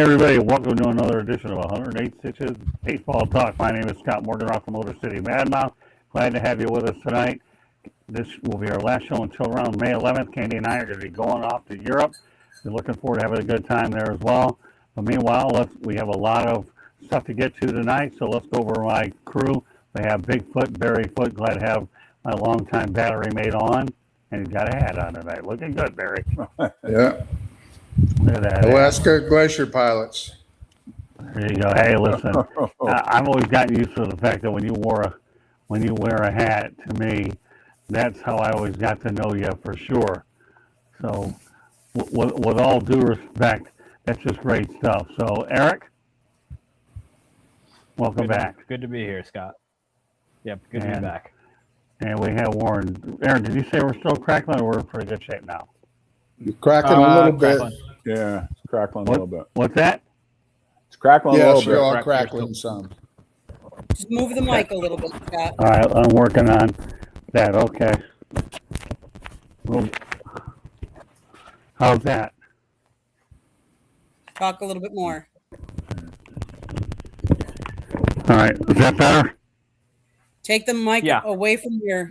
everybody, welcome to another edition of 108 Stitches Baseball Talk. My name is Scott Morgan off the Motor City Madmouth. Glad to have you with us tonight. This will be our last show until around May 11th. Candy and I are going to be going off to Europe. We're looking forward to having a good time there as well. But meanwhile, we have a lot of stuff to get to tonight, so let's go over my crew. We have Bigfoot, Barry Foot. Glad to have my longtime battery mate on. And he's got a hat on tonight. Looking good, Barry. Yeah. Look at that. Alaska Glacier Pilots. There you go. Hey, listen, I've always gotten used to the fact that when you wear a hat, to me, that's how I always got to know you for sure. So, with all due respect, that's just great stuff. So, Eric, welcome back. Good to be here, Scott. Yep, good to be back. And we have Warren. Aaron, did you say we're still crackling, or we're in pretty good shape now? You're cracking a little bit. Yeah, it's crackling a little bit. What's that? It's crackling a little bit. Yes, you are crackling some. Just move the mic a little bit, Scott. All right, I'm working on that. Okay. Well, how's that? Talk a little bit more. All right, is that better? Take the mic away from your...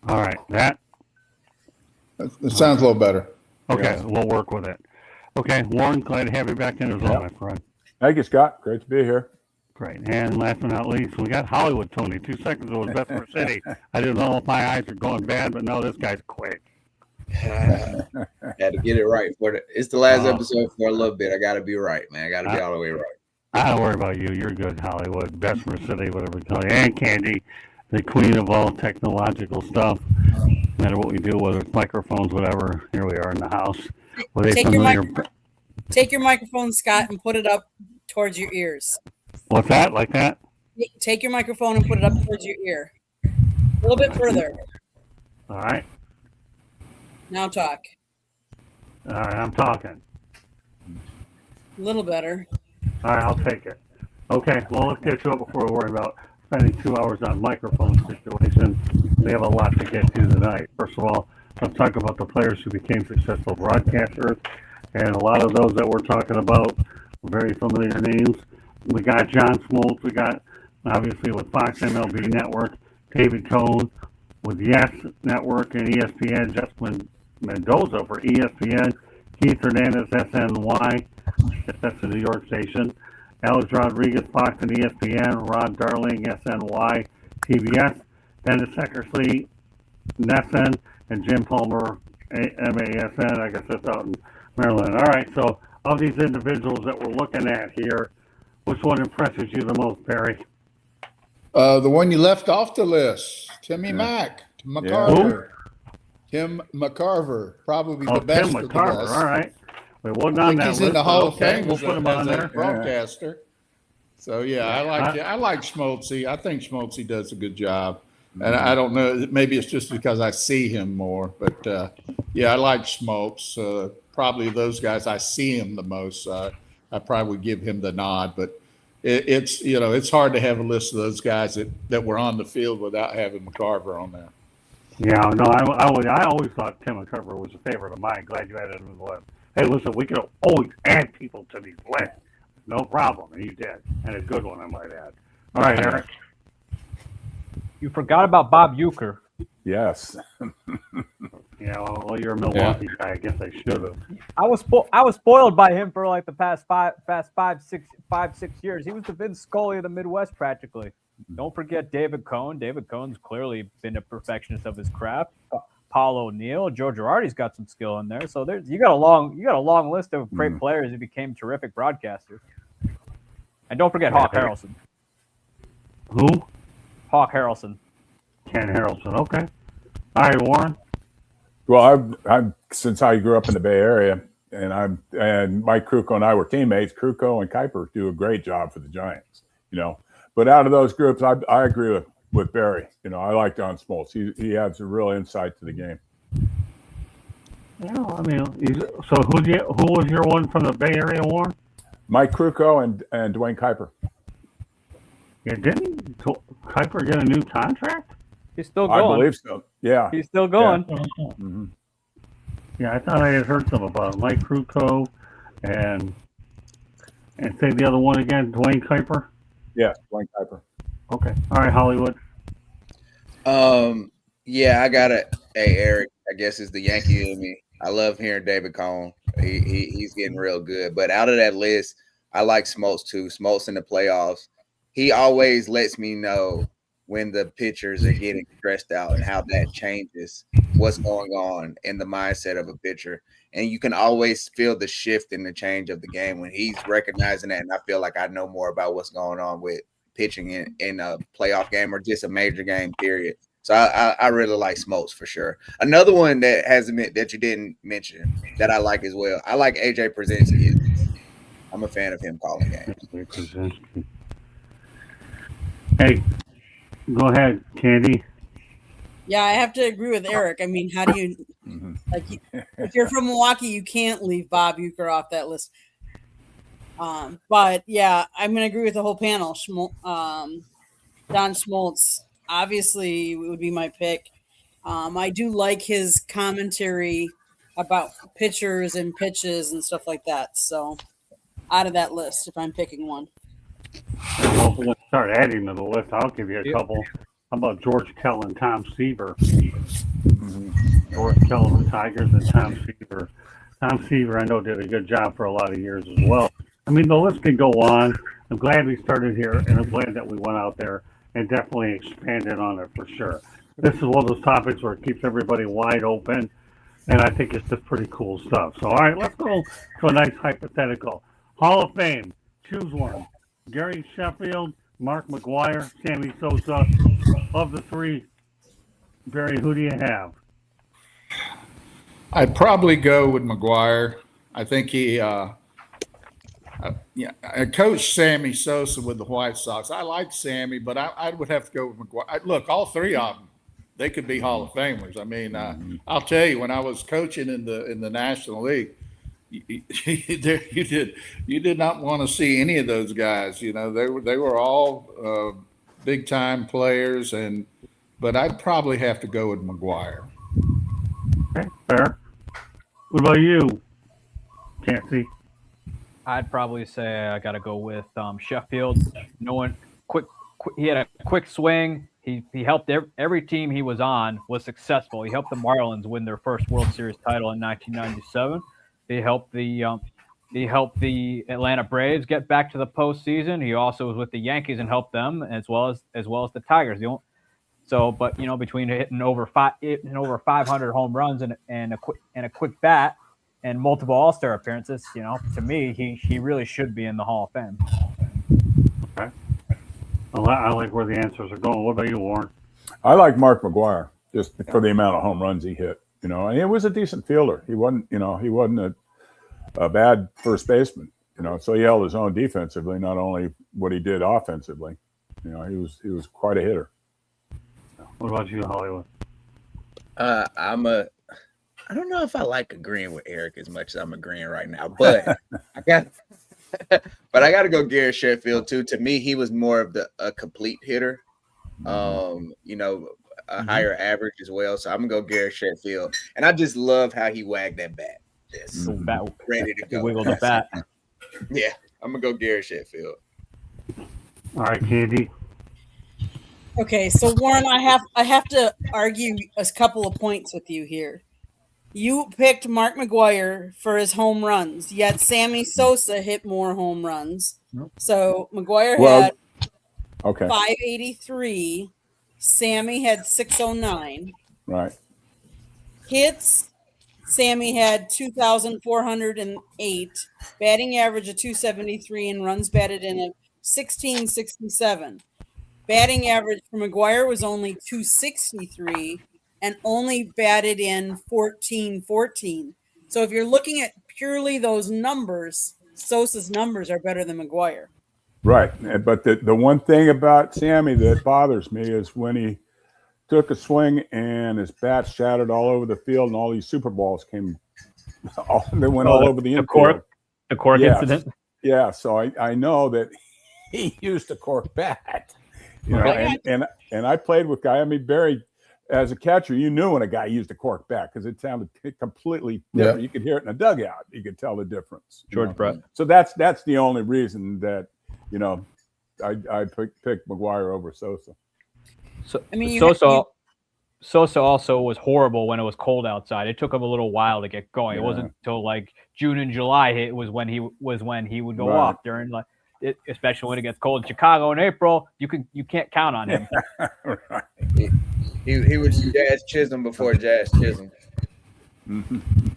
All right, that? It sounds a little better. Okay, we'll work with it. Okay, Warren, glad to have you back in as well, my friend. Thank you, Scott. Great to be here. Great. And last but not least, we got Hollywood Tony. 2 seconds was Bessemer City. I didn't know if my eyes are going bad, but no, this guy's quick. Had to get it right. It's the last episode for a little bit. I got to be right, man. I got to be all the way right. I don't worry about you. You're good, Hollywood, Bessemer City, whatever we call you. And Candy, the queen of all technological stuff. No matter what we do, whether it's microphones, whatever, here we are in the house. Take your microphone, Scott, and put it up towards your ears. What's that? Like that? Take your microphone and put it up towards your ear. A little bit further. All right. Now talk. All right, I'm talking. A little better. All right, I'll take it. Okay, well, let's get to it before we worry about spending 2 hours on microphone situation. We have a lot to get to tonight. First of all, let's talk about the players who became successful broadcasters. And a lot of those that we're talking about, very familiar names. We got John Smoltz. We got, obviously, with Fox MLB Network, David Cohn. With Yes Network and ESPN, Justin Mendoza for ESPN. Keith Hernandez, SNY. That's the New York station. Alex Rodriguez, Fox and ESPN. Rod Darling, SNY, TBS. Dennis Eckersley, NESN. And Jim Palmer, MASN. I guess that's out in Maryland. All right, so of these individuals that we're looking at here, which one impresses you the most, Barry? The one you left off the list, Timmy McCarver. Tim McCarver, probably the best Tim of the McCarver, best. all right. We wasn't I on think that he's list. in the Hall of Okay, Fame we'll put him on there. broadcaster. So, I like Schmaltzy. I think Schmaltzy does a good job. And I don't know, maybe it's just because I see him more. But, I like Schmaltz. Probably those guys, I see him the most. I probably would give him the nod. But it's hard to have a list of those guys that were on the field without having McCarver on there. Yeah, no, I always thought Tim McCarver was a favorite of mine. Glad you added him to the list. Hey, listen, we could always add people to these lists. No problem. And you did. And a good one, I might add. All right, Eric. You forgot about Bob Uecker. Yes. Well, you're a Milwaukee guy. I guess I should have. I was spoiled by him for like the past five, six years. He was the Vince Scully of the Midwest practically. Don't forget David Cohn. David Cohn's clearly been a perfectionist of his craft. Paul O'Neill, Joe Girardi's got some skill in there. So you got a long list of great players who became terrific broadcasters. And don't forget Hawk Harrelson. Who? Hawk Harrelson. Ken Harrelson. Okay. All right, Warren. Well, I'm since I grew up in the Bay Area, and Mike Krukow and I were teammates. Krukow and Kuiper do a great job for the Giants, But out of those groups, I agree with Barry. I like John Smoltz. He adds a real insight to the game. So who was your one from the Bay Area, Warren? Mike Krukow and Dwayne Kuiper. Yeah, didn't Kuiper get a new contract? He's still going. I believe so. Yeah. He's still going. Yeah. Mm-hmm. Yeah, I thought I had heard some about Mike Krukow and say the other one again, Dwayne Kuiper. Yeah, Dwayne Kuiper. Okay. All right, Hollywood. Yeah, I got it. Hey, Eric, I guess it's the Yankee in me. I love hearing David Cone. He's getting real good. But out of that list, I like Smoltz too. Smoltz in the playoffs. He always lets me know when the pitchers are getting stressed out and how that changes what's going on in the mindset of a pitcher. And you can always feel the shift in the change of the game when he's recognizing that. And I feel like I know more about what's going on with pitching in a playoff game or just a major game, period. So I really like Smoltz for sure. Another one that that you didn't mention that I like as well. I like AJ Przinsky. I'm a fan of him calling games. Hey, go ahead, Candy. Yeah, I have to agree with Eric. I mean, how do you like if you're from Milwaukee, you can't leave Bob Uecker off that list. But yeah, I'm gonna agree with the whole panel. Don Schmaltz obviously would be my pick. I do like his commentary about pitchers and pitches and stuff like that. So out of that list, if I'm picking one. Well, we'll start adding to the list. I'll give you a couple. How about George Kell and Tom Seaver? George Kell and the Tigers and Tom Seaver. Tom Seaver, I know, did a good job for a lot of years as well. I mean, the list can go on. I'm glad we started here, and I'm glad that we went out there and definitely expanded on it for sure. This is one of those topics where it keeps everybody wide open, and I think it's just pretty cool stuff. So, all right, let's go to a nice hypothetical. Hall of Fame, choose one. Gary Sheffield, Mark McGwire, Sammy Sosa. Of the three, Barry, who do you have? I'd probably go with McGwire. I think he, I coached Sammy Sosa with the White Sox. I like Sammy, but I would have to go with McGwire. Look, all three of them, they could be Hall of Famers. I mean, I'll tell you, when I was coaching in the National League, you did not want to see any of those guys. You know, they were all big time players, but I'd probably have to go with McGwire. Okay, fair. What about you? Can't see. I'd probably say I got to go with Sheffield. No one quick. He had a quick swing. He helped every team he was on was successful. He helped the Marlins win their first World Series title in 1997. He helped the Atlanta Braves get back to the postseason. He also was with the Yankees and helped them as well as the Tigers. But between hitting over 500 home runs and a quick bat and multiple All-Star appearances, to me he really should be in the Hall of Fame. Okay. Well, I like where the answers are going. What about you, Warren? I like Mark McGwire just for the amount of home runs he hit. And he was a decent fielder. He wasn't a bad first baseman. So he held his own defensively, not only what he did offensively. He was quite a hitter. What about you, Hollywood? I don't know if I like agreeing with Eric as much as I'm agreeing right now, but I got to go Gary Sheffield too. To me, he was more of a complete hitter. A higher average as well. So I'm gonna go Gary Sheffield, and I just love how he wagged that bat. Just ready to go. Wiggle the bat. Yeah, I'm gonna go Gary Sheffield. All right, Candy. Okay, so Warren, I have to argue a couple of points with you here. You picked Mark McGwire for his home runs, yet Sammy Sosa hit more home runs. So McGwire had 583. Sammy had 609. Right. Hits, Sammy had 2,408. Batting average of 273 and runs batted in at 1667. Batting average for McGwire was only 263 and only batted in 1414. So if you're looking at purely those numbers, Sosa's numbers are better than McGwire. Right. But the one thing about Sammy that bothers me is when he took a swing and his bat shattered all over the field and all these Super Balls they went all over the infield. The cork incident. Yeah. So I know that he used a cork bat. And I played with guy. I mean, Barry as a catcher, you knew when a guy used a cork bat because it sounded completely different. Yeah. You could hear it in a dugout. You could tell the difference. George Brett. So that's the only reason that, I picked McGuire over Sosa. So, I mean, Sosa also was horrible when it was cold outside. It took him a little while to get going. It Yeah. wasn't until like June and July hit was when he would go Right. off during especially when it gets cold in Chicago in April. You can't count on him. Right. He was Jazz Chisholm before Jazz Chisholm.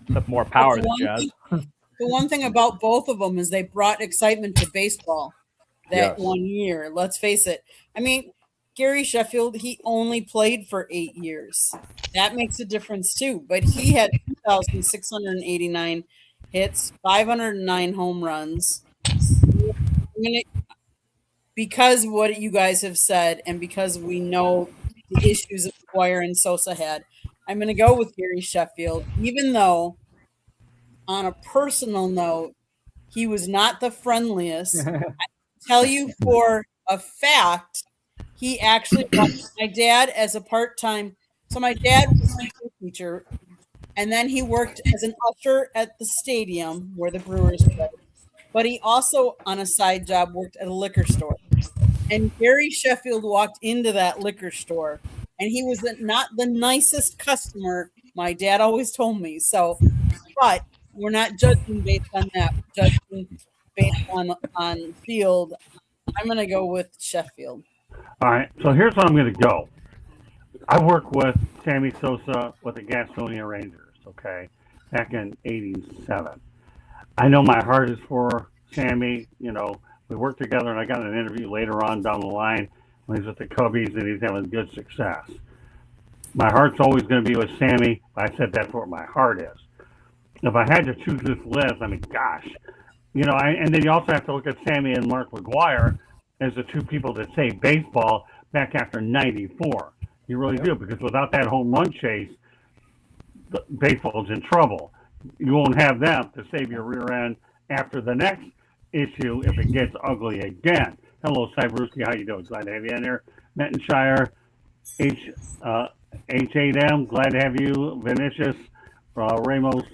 Except more power than One Jazz. The one thing about both of them is they brought excitement to baseball that Yes. 1 year. Let's face it. I mean, Gary Sheffield, he only played for 8 years. That makes a difference too. But he had 2,689 hits, 509 home runs. Because what you guys have said, and because we know the issues that McGuire and Sosa had, I'm going to go with Gary Sheffield, even though on a personal note, he was not the friendliest. I tell you for a fact, he actually worked my dad as a part-time. So my dad was a teacher, and then he worked as an usher at the stadium where the Brewers played. But he also, on a side job, worked at a liquor store. And Gary Sheffield walked into that liquor store, and he was not the nicest customer. My dad always told me. So, but we're not judging based on that. We're judging based on field. I'm going to go with Sheffield. All right, so here's where I'm going to go. I worked with Sammy Sosa with the Gastonia Rangers, okay, back in '87. I know my heart is for Sammy. We worked together, and I got an interview later on down the line when he's with the Cubbies, and he's having good success. My heart's always going to be with Sammy, but I said that's where my heart is. If I had to choose this list, I mean, gosh. And then you also have to look at Sammy and Mark McGuire as the two people that saved baseball back after '94. You really do, because without that home run chase, baseball's in trouble. You won't have them to save your rear end after the next issue if it gets ugly again. Hello, Cybruski. How you doing? Glad to have you in there. Mettenshire, H8M. Glad to have you. Vinicius, Ramos.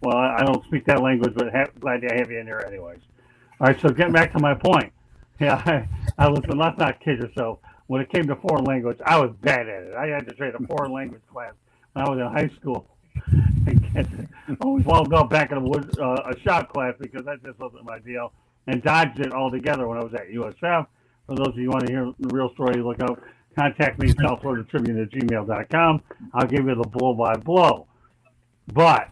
Well, I don't speak that language, but glad to have you in here anyways. All right, so getting back to my point. Yeah, I listen, let's not kid yourself. When it came to foreign language, I was bad at it. I had to trade a foreign language class when I was in high school. I always wound up back in a shop class because that just wasn't my deal, and dodged it altogether when I was at USF. For those of you who want to hear the real story, look up, contact me, southfloridatribune@gmail.com. I'll give you the blow-by-blow. But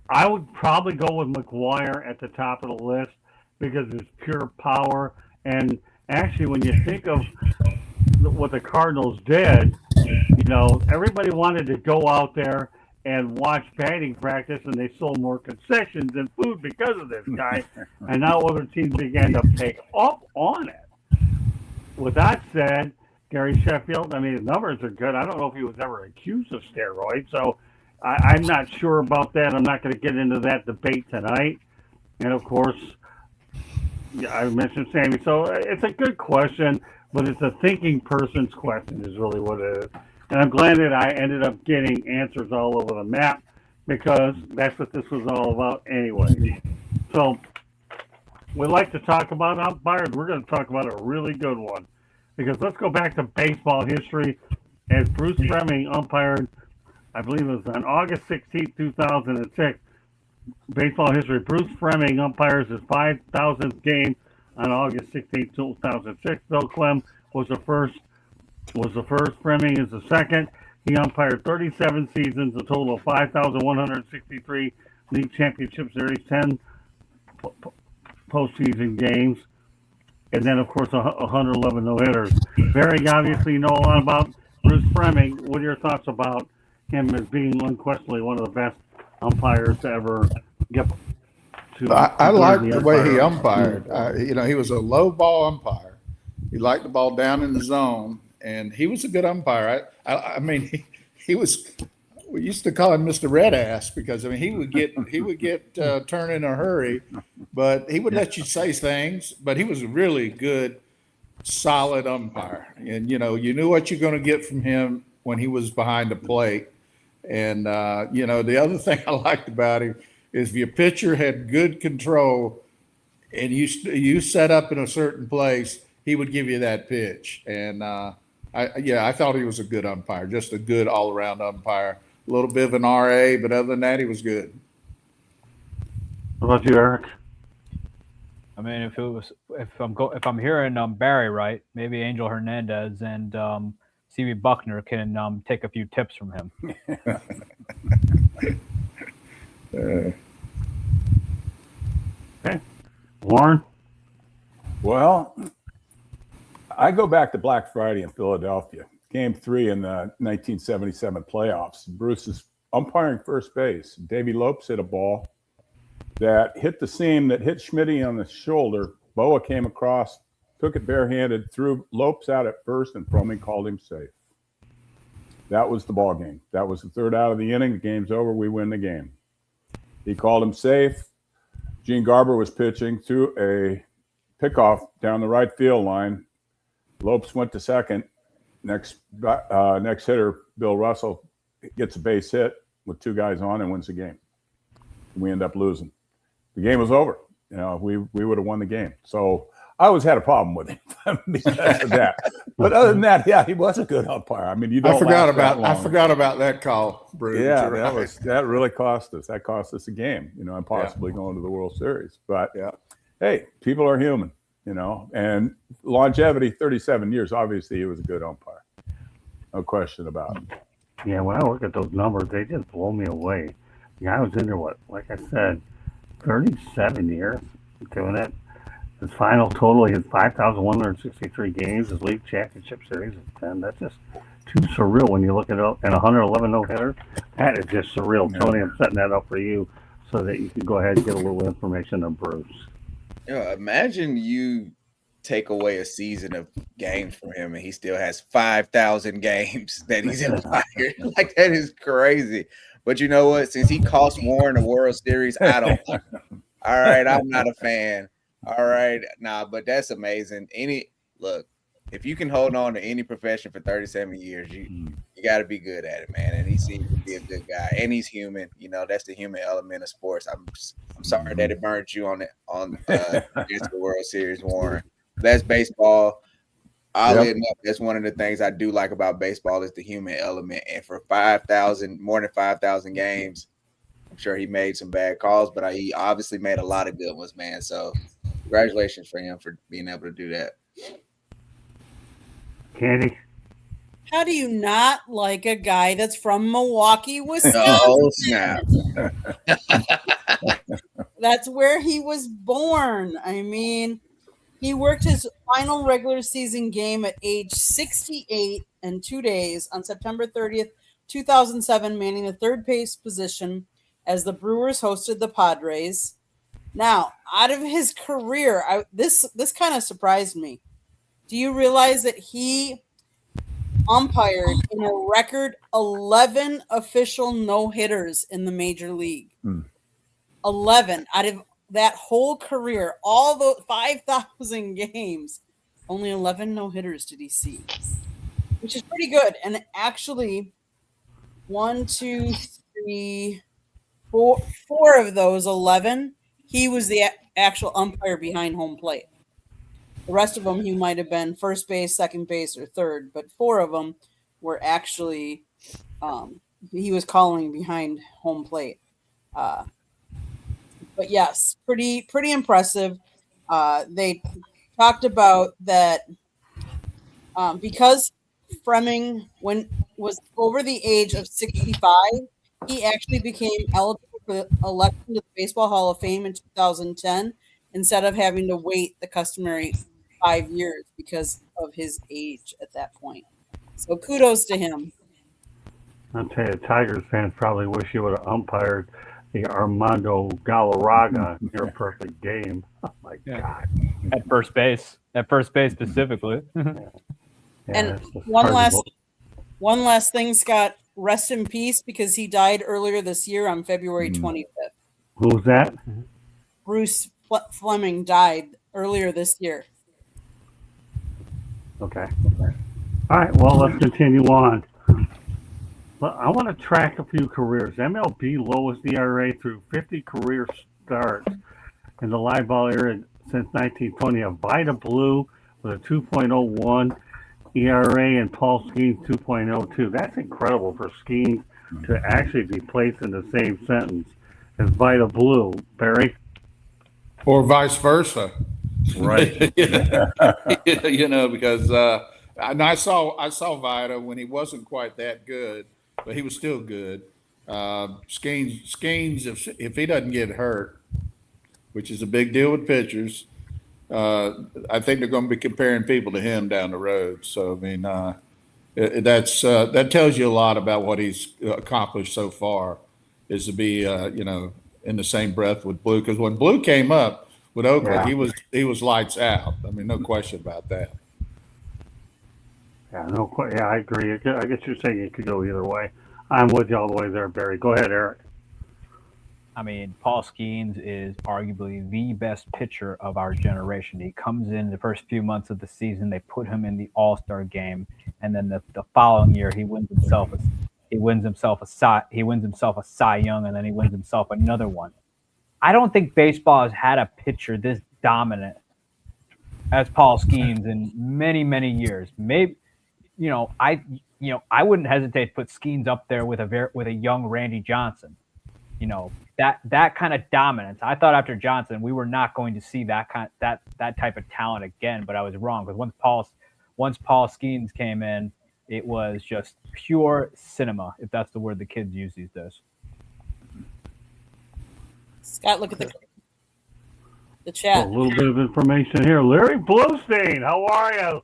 I would probably go with McGuire at the top of the list because it's pure power. And actually, when you think of what the Cardinals did, everybody wanted to go out there and watch batting practice, and they sold more concessions and food because of this guy. And now other teams began to pick up on it. With that said, Gary Sheffield, I mean, his numbers are good. I don't know if he was ever accused of steroids, so I'm not sure about that. I'm not going to get into that debate tonight. And, of course, I mentioned Sammy. So it's a good question, but it's a thinking person's question is really what it is. And I'm glad that I ended up getting answers all over the map because that's what this was all about anyway. So we like to talk about umpires. We're going to talk about a really good one because let's go back to baseball history as Bruce Fleming umpired, I believe it was on August 16, 2006. Baseball history. Bruce Fleming umpires his 5,000th game on August 16, 2006. Bill Clem was the first. Fleming is the second. He umpired 37 seasons, a total of 5,163 league championship series, 10 postseason games, and then, of course, 111 no-hitters. Barry, obviously, you know a lot about Bruce Fleming. What are your thoughts about him as being unquestionably one of the best umpires to ever get to? I like the way he umpired. He was a low ball umpire. He liked the ball down in the zone, and he was a good umpire. I mean, he was. We used to call him Mr. Red Ass because he would get turned in a hurry, but he would let you say things. But he was a really good, solid umpire, and you knew what you're going to get from him when he was behind the plate. And, the other thing I liked about him is if your pitcher had good control and you set up in a certain place, he would give you that pitch. And, I thought he was a good umpire, just a good all-around umpire. A little bit of an RA, but other than that, he was good. How about you, Eric? I mean, if I'm hearing Barry right, maybe Angel Hernandez and CB Buckner can take a few tips from him. Okay, Warren. Well, I go back to Black Friday in Philadelphia, Game 3 in the 1977 playoffs. Bruce is umpiring first base. Davey Lopes hit a ball that hit the seam, that hit Schmitty on the shoulder. Boa came across, took it barehanded, threw Lopes out at first, and Fromming called him safe. That was the ball game. That was the third out of the inning. The game's over. We win the game. He called him safe. Gene Garber was pitching, threw a pickoff down the right field line. Lopes went to second. Next hitter, Bill Russell, gets a base hit with two guys on and wins the game. We end up losing. The game was over. We would have won the game. So I always had a problem with him because of that. But other than that, yeah, he was a good umpire. I mean, you don't. I forgot about that call, Bruce. Yeah, that really cost us. That cost us a game, and possibly going to the World Series. But hey, people are human, and longevity, 37 years. Obviously, he was a good umpire. No question about it. Yeah, when I look at those numbers, they just blow me away. The guy was in there, like I said, 37 years doing it. His final total, he had 5,163 games. His league championship series is 10. That's just too surreal when you look at it. And 111 no-hitters. That is just surreal. Yeah. Tony, I'm setting that up for you so that you can go ahead and get a little information on Bruce. Imagine you take away a season of games from him and he still has 5,000 games that he's umpired. Like, that is crazy. But you know what? Since he cost Warren a World Series, I don't like him. All right, I'm not a fan. All right. But that's amazing. If you can hold on to any profession for 37 years, you got to be good at it, man. And he seems to be a good guy. And he's human. That's the human element of sports. I'm sorry that it burned you on the World Series, Warren. That's baseball. Oddly enough, that's one of the things I do like about baseball is the human element. And for more than 5,000 games, I'm sure he made some bad calls, but he obviously made a lot of good ones, man. So congratulations for him for being able to do that. Candy? How do you not like a guy that's from Milwaukee, Wisconsin? Oh, snap. That's where he was born. I mean, he worked his final regular season game at age 68 and 2 days on September 30th, 2007, manning the third base position as the Brewers hosted the Padres. Now, out of his career, this kind of surprised me. Do you realize that he umpired in a record 11 official no-hitters in the major league? 11 out of that whole career, all the 5,000 games, only 11 no-hitters did he see, which is pretty good. And actually, 1, 2, 3, 4 of those 11, he was the actual umpire behind home plate. The rest of them, he might have been first base, second base, or third, but 4 of them were actually he was calling behind home plate. But yes, pretty impressive. They talked about that because Fromming was over the age of 65, he actually became eligible for the election to the Baseball Hall of Fame in 2010 instead of having to wait the customary 5 years because of his age at that point. So kudos to him. I'll tell you, Tigers fans probably wish you would have umpired the Armando Galarraga near perfect game. Oh my God! At first base specifically. And one last thing, Scott. Rest in peace, because he died earlier this year on February 25th. Who was that? Bruce Fleming died earlier this year. Okay. All right. Well, let's continue on. But I want to track a few careers. MLB lowest ERA through 50 career starts in the live ball era since 1920. A Vida Blue with a 2.01 ERA and Paul Skeens 2.02. That's incredible for Skeens to actually be placed in the same sentence as Vida Blue, Barry. Or vice versa. Right. Because and I saw Vida when he wasn't quite that good, but he was still good. Skeens, if he doesn't get hurt, which is a big deal with pitchers, I think they're going to be comparing people to him down the road. So I mean, that tells you a lot about what he's accomplished so far. Is to be in the same breath with Blue, because when Blue came up with Oakland, he was lights out. I mean, no question about that. Yeah, I agree. I guess you're saying it could go either way. I'm with you all the way there, Barry. Go ahead, Eric. I mean, Paul Skeens is arguably the best pitcher of our generation. He comes in the first few months of the season, they put him in the All-Star game, and then the following year he wins himself a Cy Young, and then he wins himself another one. I don't think baseball has had a pitcher this dominant as Paul Skeens in many, many years. Maybe I wouldn't hesitate to put Skeens up there with a young Randy Johnson. That kind of dominance. I thought after Johnson we were not going to see that type of talent again, but I was wrong, because once Paul Skeens came in, it was just pure cinema, if that's the word the kids use these days. Scott, look at the chat. A little bit of information here. Larry Bluestein, how are you?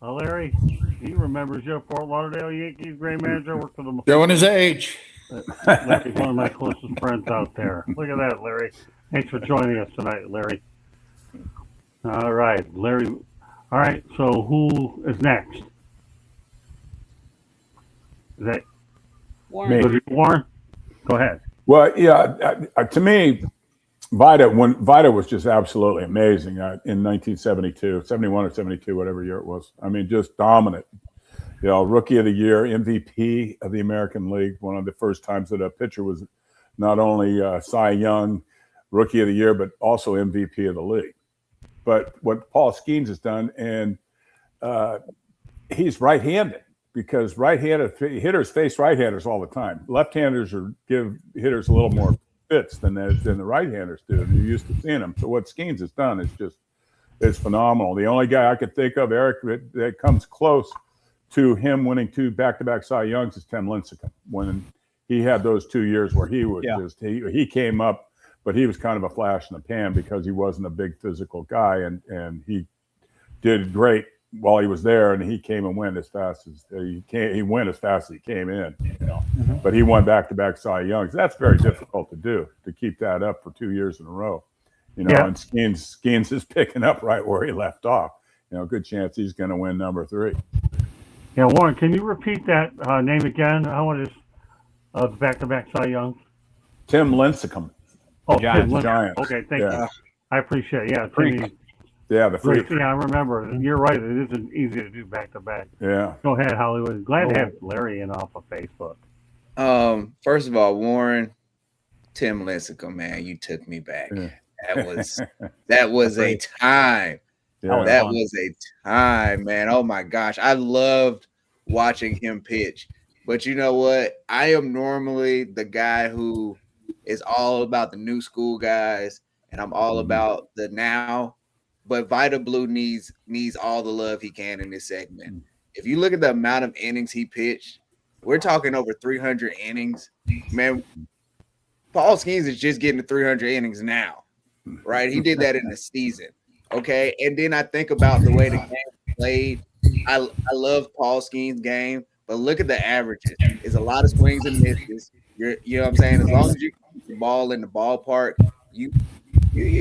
Larry, he remembers you, Fort Lauderdale Yankees great manager, worked for the Showing his age. Larry's one of my closest friends out there. Look at that, Larry. Thanks for joining us tonight, Larry. All right, Larry. All right, so who is next? Is that Warren? Warren? Go ahead. Well, yeah, to me, Vida was just absolutely amazing in 1972, 71 or 72, whatever year it was. I mean, just dominant. Rookie of the year, MVP of the American League. One of the first times that a pitcher was not only Cy Young, Rookie of the Year, but also MVP of the league. But what Paul Skeens has done, and he's right-handed, because right-handed hitters face right-handers all the time. Left-handers give hitters a little more fits than the right-handers do. And you're used to seeing them. So what Skeens has done is phenomenal. The only guy I could think of, Eric, that comes close to him winning 2 back-to-back Cy Youngs is Tim Lincecum, when he had those 2 years where he was he came up, but he was kind of a flash in the pan because he wasn't a big physical guy, and he did great while he was there, and he came and went as fast as he went as fast as he came in, But he won back-to-back Cy Youngs. That's very difficult to do, to keep that up for 2 years in a row, And Skeens is picking up right where he left off. Good chance he's going to win number 3. Yeah, Warren, can you repeat that name again? I want to back-to-back Cy Young. Tim Lincecum. Oh, Giants. Tim Giants. Okay, thank you. I appreciate it. Yeah, the freak. Yeah, I remember. You're right. It isn't easy to do back-to-back. Yeah. Go ahead, Hollywood. Glad to have Larry in off of Facebook. First of all, Warren, Tim Lincecum, man, you took me back. Yeah. That was a time. Yeah. That was a time, man. Oh my gosh. I loved watching him pitch. But you know what? I am normally the guy who is all about the new school guys, and I'm all about the now. But Vida Blue needs all the love he can in this segment. If you look at the amount of innings he pitched, we're talking over 300 innings. Man, Paul Skeens is just getting to 300 innings now, right? He did that in the season. Okay, and then I think about the way the game played. I love Paul Skeens' game, but look at the averages. It's a lot of swings and misses. You know what I'm saying? As long as you keep the ball in the ballpark, you're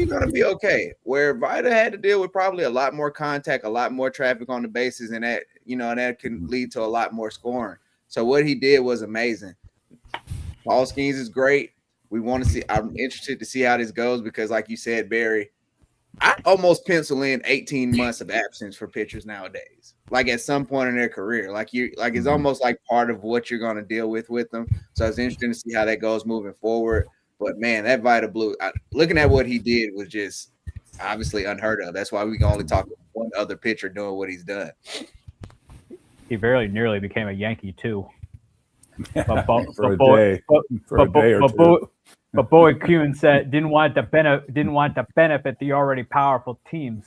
gonna be okay. Where Vida had to deal with probably a lot more contact, a lot more traffic on the bases, and that can lead to a lot more scoring. So what he did was amazing. Paul Skeens is great. We want to see. I'm interested to see how this goes because, like you said, Barry, I almost pencil in 18 months of absence for pitchers nowadays. Like at some point in their career, it's almost like part of what you're going to deal with them. So it's interesting to see how that goes moving forward. But man, that Vita Blue, looking at what he did was just obviously unheard of. That's why we can only talk about one other pitcher doing what he's done. He very nearly became a Yankee too. But For a day or two. But Bowie Kuhn said didn't want to benefit the already powerful teams.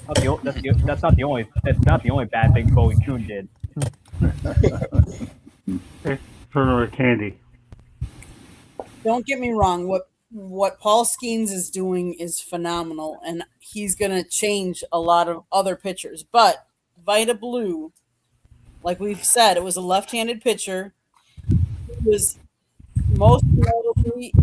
That's not the only bad thing Bowie Kuhn did. Turn over Candy. Don't get me wrong. What Paul Skeens is doing is phenomenal, and he's going to change a lot of other pitchers. But Vita Blue, like we've said, it was a left-handed pitcher. He was most notably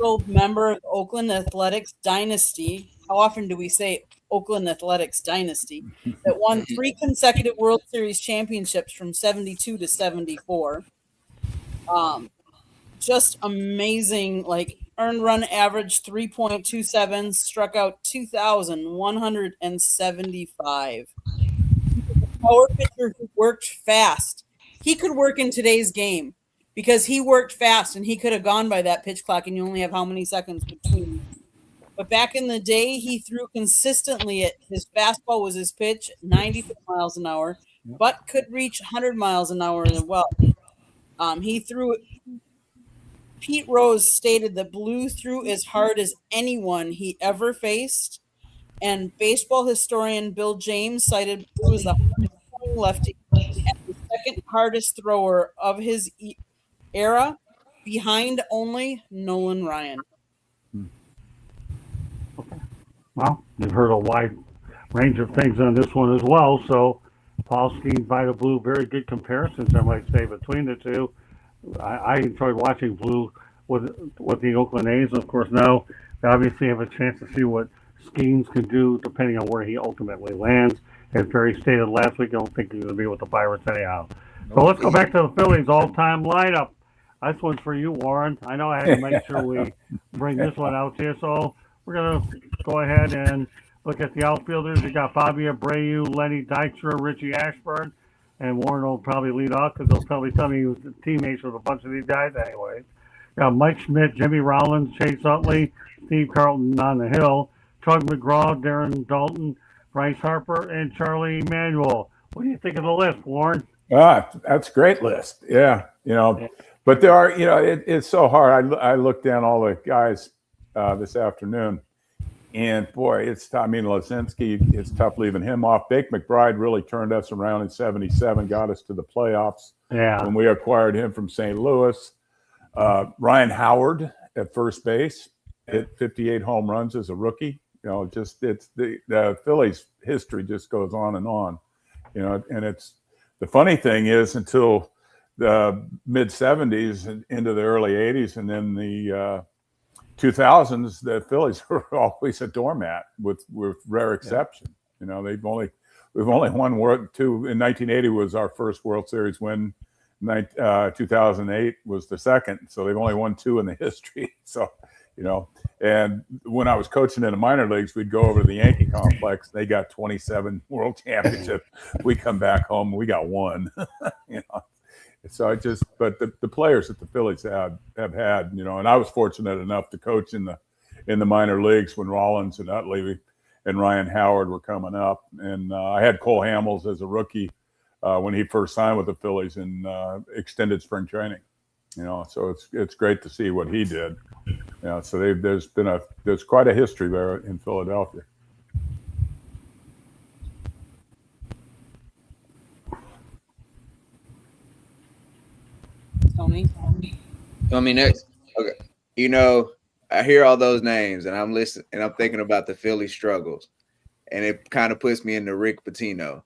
a member of Oakland Athletics dynasty. How often do we say Oakland Athletics dynasty? That won 3 consecutive World Series championships from 72 to 74. Just amazing, like earned run average 3.27, struck out 2,175. Power pitcher who worked fast. He could work in today's game because he worked fast and he could have gone by that pitch clock and you only have how many seconds between. But back in the day, he threw consistently his fastball was his pitch, 94 miles an hour, but could reach 100 miles an hour as well. He threw. Pete Rose stated that Blue threw as hard as anyone he ever faced, and baseball historian Bill James cited Blue as the hardest throwing lefty and the second hardest thrower of his era, behind only Nolan Ryan. Well, you've heard a wide range of things on this one as well. So, Paul Skeens, Vita Blue, very good comparisons, I might say, between the two. I enjoyed watching Blue with the Oakland A's. Of course, now they obviously have a chance to see what Skeens can do depending on where he ultimately lands. As Barry stated last week, I don't think he's going to be with the Pirates anyhow. So let's go back to the Phillies all-time lineup. This one's for you, Warren. I know I had to make sure we bring this one out to you. So we're going to go ahead and look at the outfielders. You got Bobby Abreu, Lenny Dykstra, Richie Ashburn. And Warren will probably lead off because he'll probably tell me he was teammates with a bunch of these guys anyways. Got Mike Schmidt, Jimmy Rollins, Chase Utley, Steve Carlton on the hill, Tug McGraw, Darren Dalton, Bryce Harper, and Charlie Emanuel. What do you think of the list, Warren? That's a great list. Yeah, but there are, it's so hard. I looked down all the guys this afternoon. And boy, it's tough. I mean, Lazinski, it's tough leaving him off. Bake McBride really turned us around in '77, got us to the playoffs. Yeah. When we acquired him from St. Louis. Ryan Howard at first base hit 58 home runs as a rookie. It's the Phillies history just goes on and on. And it's the funny thing is until the mid '70s and into the early '80s, and then the 2000s, the Phillies were always a doormat with rare exception. We've only won two. In 1980 was our first World Series win. 2008 was the second. So they've only won 2 in the history. So, and when I was coaching in the minor leagues, we'd go over to the Yankee complex. They got 27 world championships. We come back home, we got 1. So but the players that the Phillies have had, and I was fortunate enough to coach in the minor leagues when Rollins and Utley and Ryan Howard were coming up, and I had Cole Hamels as a rookie when he first signed with the Phillies in extended spring training. So it's great to see what he did. So there's quite a history there in Philadelphia. Tony. Next. Okay. I hear all those names and I'm listening and I'm thinking about the Philly struggles. And it kind of puts me into Rick Pitino.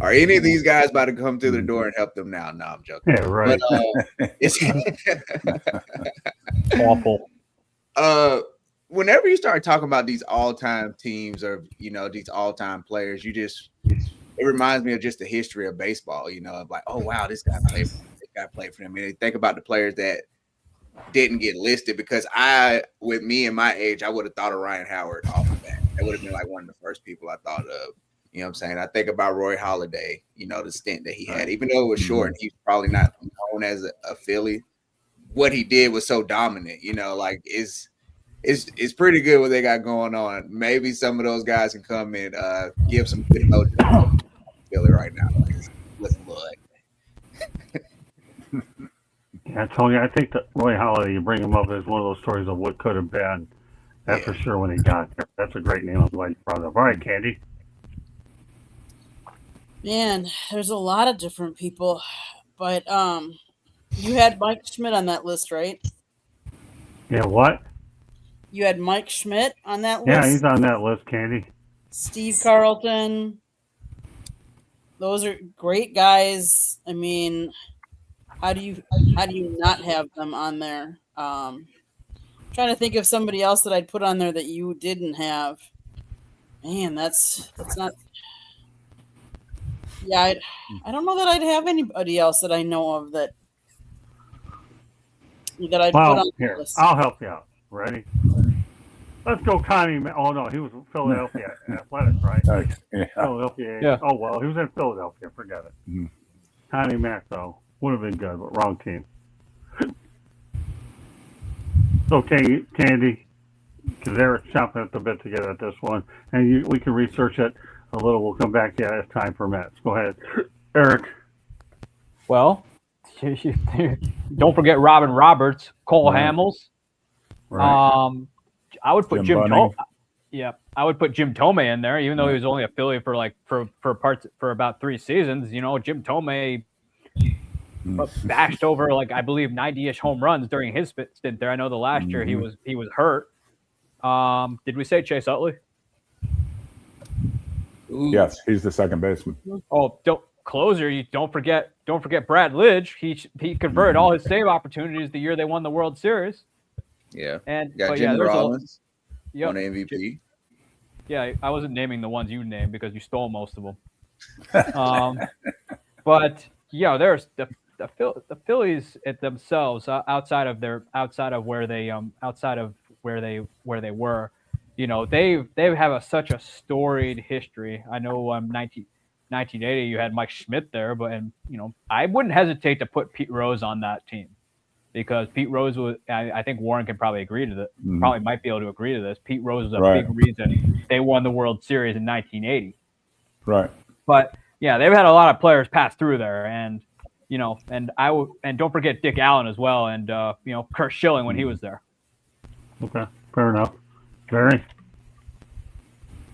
Are any of these guys about to come through the door and help them now? No, I'm joking. Yeah, right. But, it's Awful. Whenever you start talking about these all-time teams or, these all-time players, it reminds me of just the history of baseball, of like, oh, wow, this guy played for him. This guy played for him. And you think about the players that didn't get listed because with me and my age, I would have thought of Ryan Howard off the bat. That would have been like one of the first people I thought of. You know what I'm saying? I think about Roy Halladay, the stint that he had, even though it was short and he's probably not known as a Philly. What he did was so dominant, like it's pretty good what they got going on. Maybe some of those guys can come and give some good mojo to Philly right now. Like it's looking good. Yeah, Tony, I think that Roy Halladay, you bring him up as one of those stories of what could have been. That's for sure when he got there. That's a great name. I'm glad you brought it up. All right, Candy. Man, there's a lot of different people, but you had Mike Schmidt on that list, right? Yeah, what? You had Mike Schmidt on that list? Yeah, he's on that list, Candy. Steve Carlton. Those are great guys. I mean, how do you not have them on there? Trying to think of somebody else that I'd put on there that you didn't have. Man, that's not. Yeah, I don't know that I'd have anybody else that I know of that I'd put on the here, list. I'll help you out. Ready? Let's go, Connie. Oh no, he was Philadelphia Athletics, right? Yeah. Philadelphia. Yeah. Oh well, he was in Philadelphia. Forget it. Mhm. Connie Mack though would have been good, but wrong team. Okay, Candy, because Eric's chomping at the bit to get at this one, and we can research it a little. We'll come back to you as time permits. Go ahead, Eric. Well, don't forget Robin Roberts, Cole Right. Hamels. Right. I would put Jim Jim Bunning. Thome. Yeah, I would put Jim Thome in there, even though he was only a Philly for about 3 seasons. Jim Thome bashed over I believe 90-ish home runs during his stint there. I know the last year he was hurt. Did we say Chase Utley? Yes, he's the second baseman. Oh, closer. You don't forget Brad Lidge. He converted all his save opportunities the year they won the World Series. Yeah. And Got Jimmy Rollins, yep. won MVP. Yeah, I wasn't naming the ones you named because you stole most of them. But yeah, there's the Phillies at themselves outside of where they were. They have such a storied history. I know 1980 you had Mike Schmidt there, but I wouldn't hesitate to put Pete Rose on that team. Because Pete Rose was, I think Warren can probably agree to that. Probably might be able to agree to this. Pete Rose was a big reason they won the World Series in 1980. Right. But yeah, they've had a lot of players pass through there, and and don't forget Dick Allen as well, and Kurt Schilling when he was there. Okay, fair enough. Barry.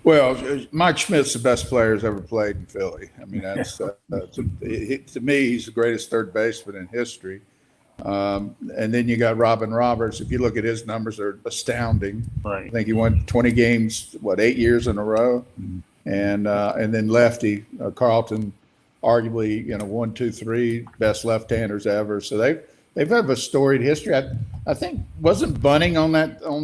Well, Mike Schmidt's the best player who's ever played in Philly. I mean, that's to me, he's the greatest third baseman in history. And then you got Robin Roberts. If you look at his numbers, they're astounding. Right. I think he won 20 games, 8 years in a row, and then lefty Carlton, arguably 1, 2, 3 best left-handers ever. So they've had a storied history. I think wasn't Bunning on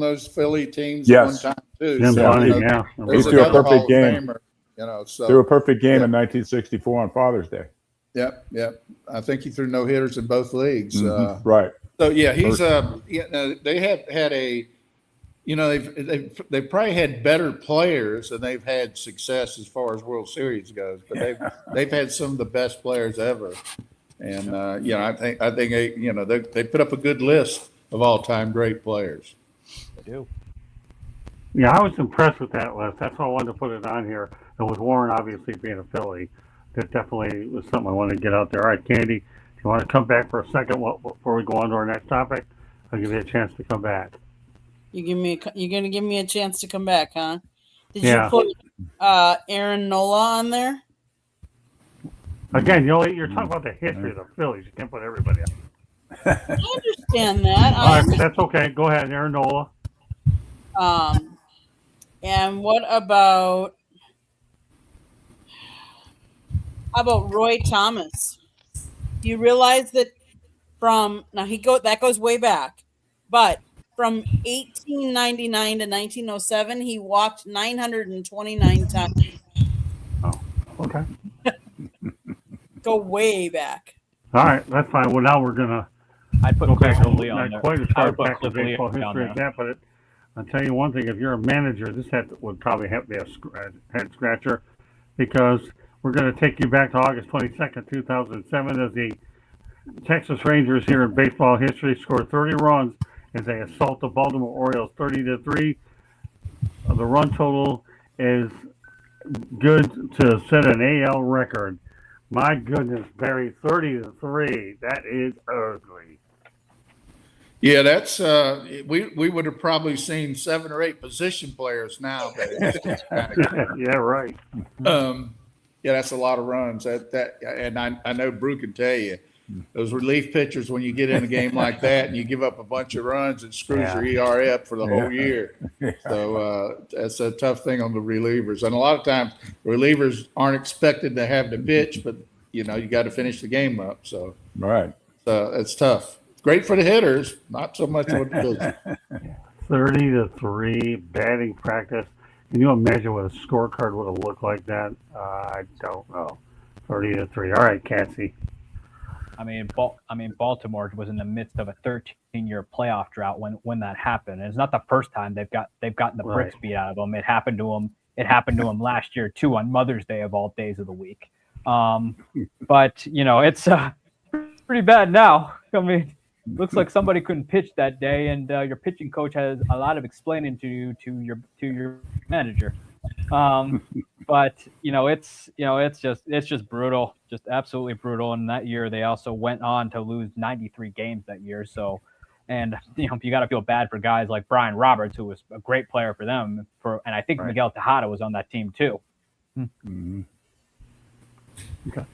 those Philly teams Yes. one time too. Jim Bunning, yeah. There's He threw a another perfect Hall of game. Famer, so Threw a perfect game in 1964 on Father's Day. Yep. I think he threw no hitters in both leagues. Right. So yeah, he's they have had they've probably had better players and they've had success as far as World Series goes, but they've had some of the best players ever. And I think they put up a good list of all-time great players. They do. Yeah, I was impressed with that list. That's why I wanted to put it on here. And with Warren obviously being a Philly, that definitely was something I wanted to get out there. All right, Candy, do you want to come back for a second before we go on to our next topic? I'll give you a chance to come back. You're gonna give me a chance to come back, huh? Did Yeah. you put Aaron Nola on there? Again, you're talking about the history of the Phillies. You can't put everybody on. I understand that. All right, that's okay. Go ahead, Aaron Nola. And what about how about Roy Thomas? Do you realize that that goes way back, but from 1899 to 1907, he walked 929 times. Oh, okay. Go way back. All right, that's fine. Well, now we're gonna I'd put go back Cliff to Lee on not there. quite as I far would put back to Cliff Lee baseball down history as there. that, but I'll tell you one thing: if you're a manager, would probably have to be a head scratcher, because we're going to take you back to August 22nd, 2007, as the Texas Rangers here in baseball history scored 30 runs as they assault the Baltimore Orioles 30-3. The run total is good to set an AL record. My goodness, Barry, 30-3. That is ugly. Yeah, that's we would have probably seen 7 or 8 position players now. Yeah, right. Yeah, that's a lot of runs. And I know Brew can tell you those relief pitchers, when you get in a game like that and you give up a bunch of runs, it screws your ERA up for the whole year. So that's a tough thing on the relievers. And a lot of times relievers aren't expected to have to pitch, but you got to finish the game up. So Right. It's tough. Great for the hitters, not so much for the pitchers. 30-3 batting practice. Can you imagine what a scorecard would have looked like that? I don't know. 30-3. All right, Cassie. I mean, Baltimore was in the midst of a 13-year playoff drought when that happened. And it's not the first time they've gotten the bricks beat out of them. It happened to them. It happened to them last year too, on Mother's Day of all days of the week. But it's pretty bad now. I mean, looks like somebody couldn't pitch that day, and your pitching coach has a lot of explaining to your manager. But it's just brutal, just absolutely brutal. And that year they also went on to lose 93 games that year. So, and you got to feel bad for guys like Brian Roberts, who was a great player for them. And I think Miguel Tejada was on that team too. Mm-hmm. Okay.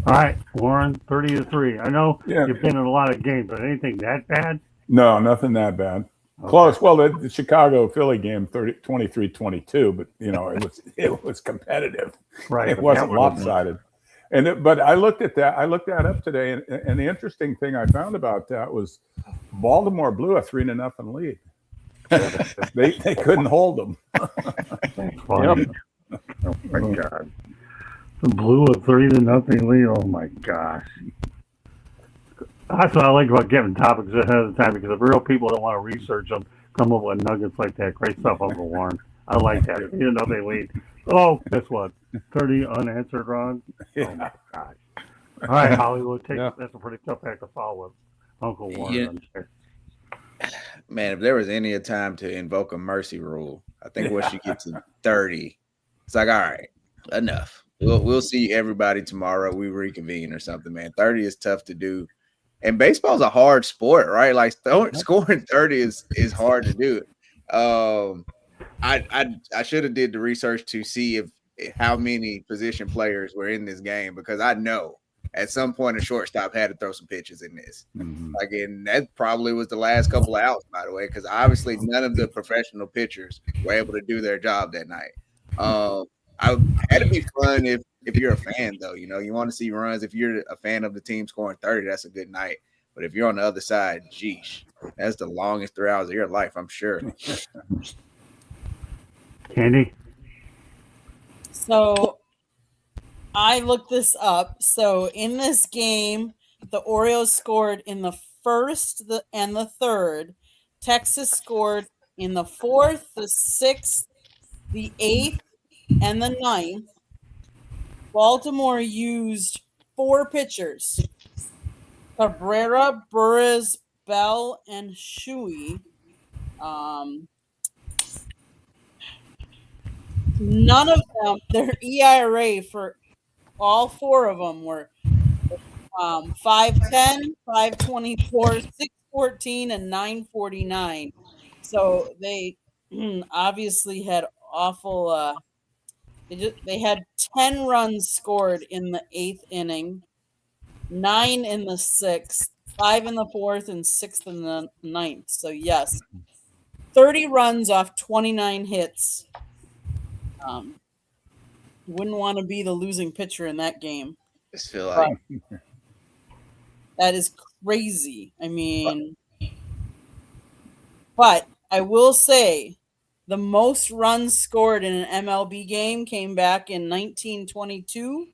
All right, Warren, 30-3. I know you've been in a lot of games, but anything that bad? No, nothing that bad. Okay. Close. Well, the Chicago Philly game, 23-22, but it was competitive. Right. It wasn't lopsided. But I looked at that. I looked that up today, and the interesting thing I found about that was Baltimore blew a 3-0 lead. they couldn't hold them. Funny. Oh my God. Blew a 3-0 lead. Oh my gosh. That's what I like about getting topics ahead of the time, because if real people don't want to research them, come up with nuggets like that. Great stuff, Uncle Warren. I like that. 3-0 lead. Oh, guess what? 30 unanswered runs. Oh my gosh. All right, Hollywood. That's a pretty tough act to follow with Uncle Warren. Man, if there was any time to invoke a mercy rule, I think once you get to 30, it's like, all right, enough. We'll see everybody tomorrow. We reconvene or something, man. 30 is tough to do. And baseball's a hard sport, right? Like scoring 30 is hard to do. I should have did the research to see how many position players were in this game, because I know at some point a shortstop had to throw some pitches in this. Mm-hmm. Again, that probably was the last couple of outs, by the way, because obviously none of the professional pitchers were able to do their job that night. I had to be fun if you're a fan, though. You want to see runs. If you're a fan of the team scoring 30, that's a good night. But if you're on the other side, geesh, that's the longest 3 hours of your life, I'm sure. Candy? So I looked this up. So in this game, the Orioles scored in the first and the third. Texas scored in the fourth, the sixth, the eighth, and the ninth. Baltimore used 4 pitchers: Cabrera, Burris, Bell, and Shuey. None of them, their ERA for all 4 of them were 5.10, 5.24, 6.14, and 9.49. So they obviously had awful. They had 10 runs scored in the 8th inning, 9 in the 6th, 5 in the 4th, and 6 in the 9th. So yes, 30 runs off 29 hits. Wouldn't want to be the losing pitcher in that game. I just feel like that is crazy. I mean, but I will say the most runs scored in an MLB game came back in 1922.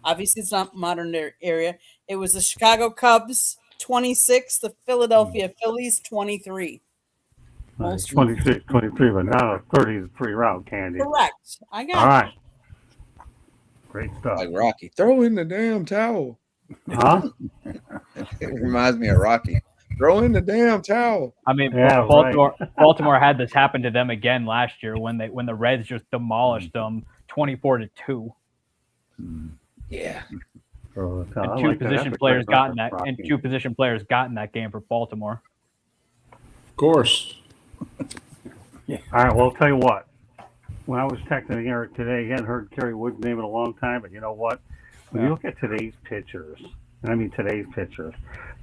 Obviously, it's not modern area. It was the Chicago Cubs 26, the Philadelphia Phillies 23. Most 26, 23, but not a 33 route, Candy. correct. I got All right. Great stuff. Like Rocky, throw in the damn towel. Huh? It reminds me of Rocky. Throw in the damn towel. I mean, Yeah, Baltimore had this happen to them again last year when the Reds just demolished them 24-2. Yeah. So, I And like two that. position That's a players great got in reference, that, and Rocky. two position players got in that game for Baltimore. Of course. All right, well, I'll tell you what. When I was texting Eric today, I hadn't heard Kerry Wood's name in a long time, but you know what? When you look at today's pitchers, and I mean today's pitchers,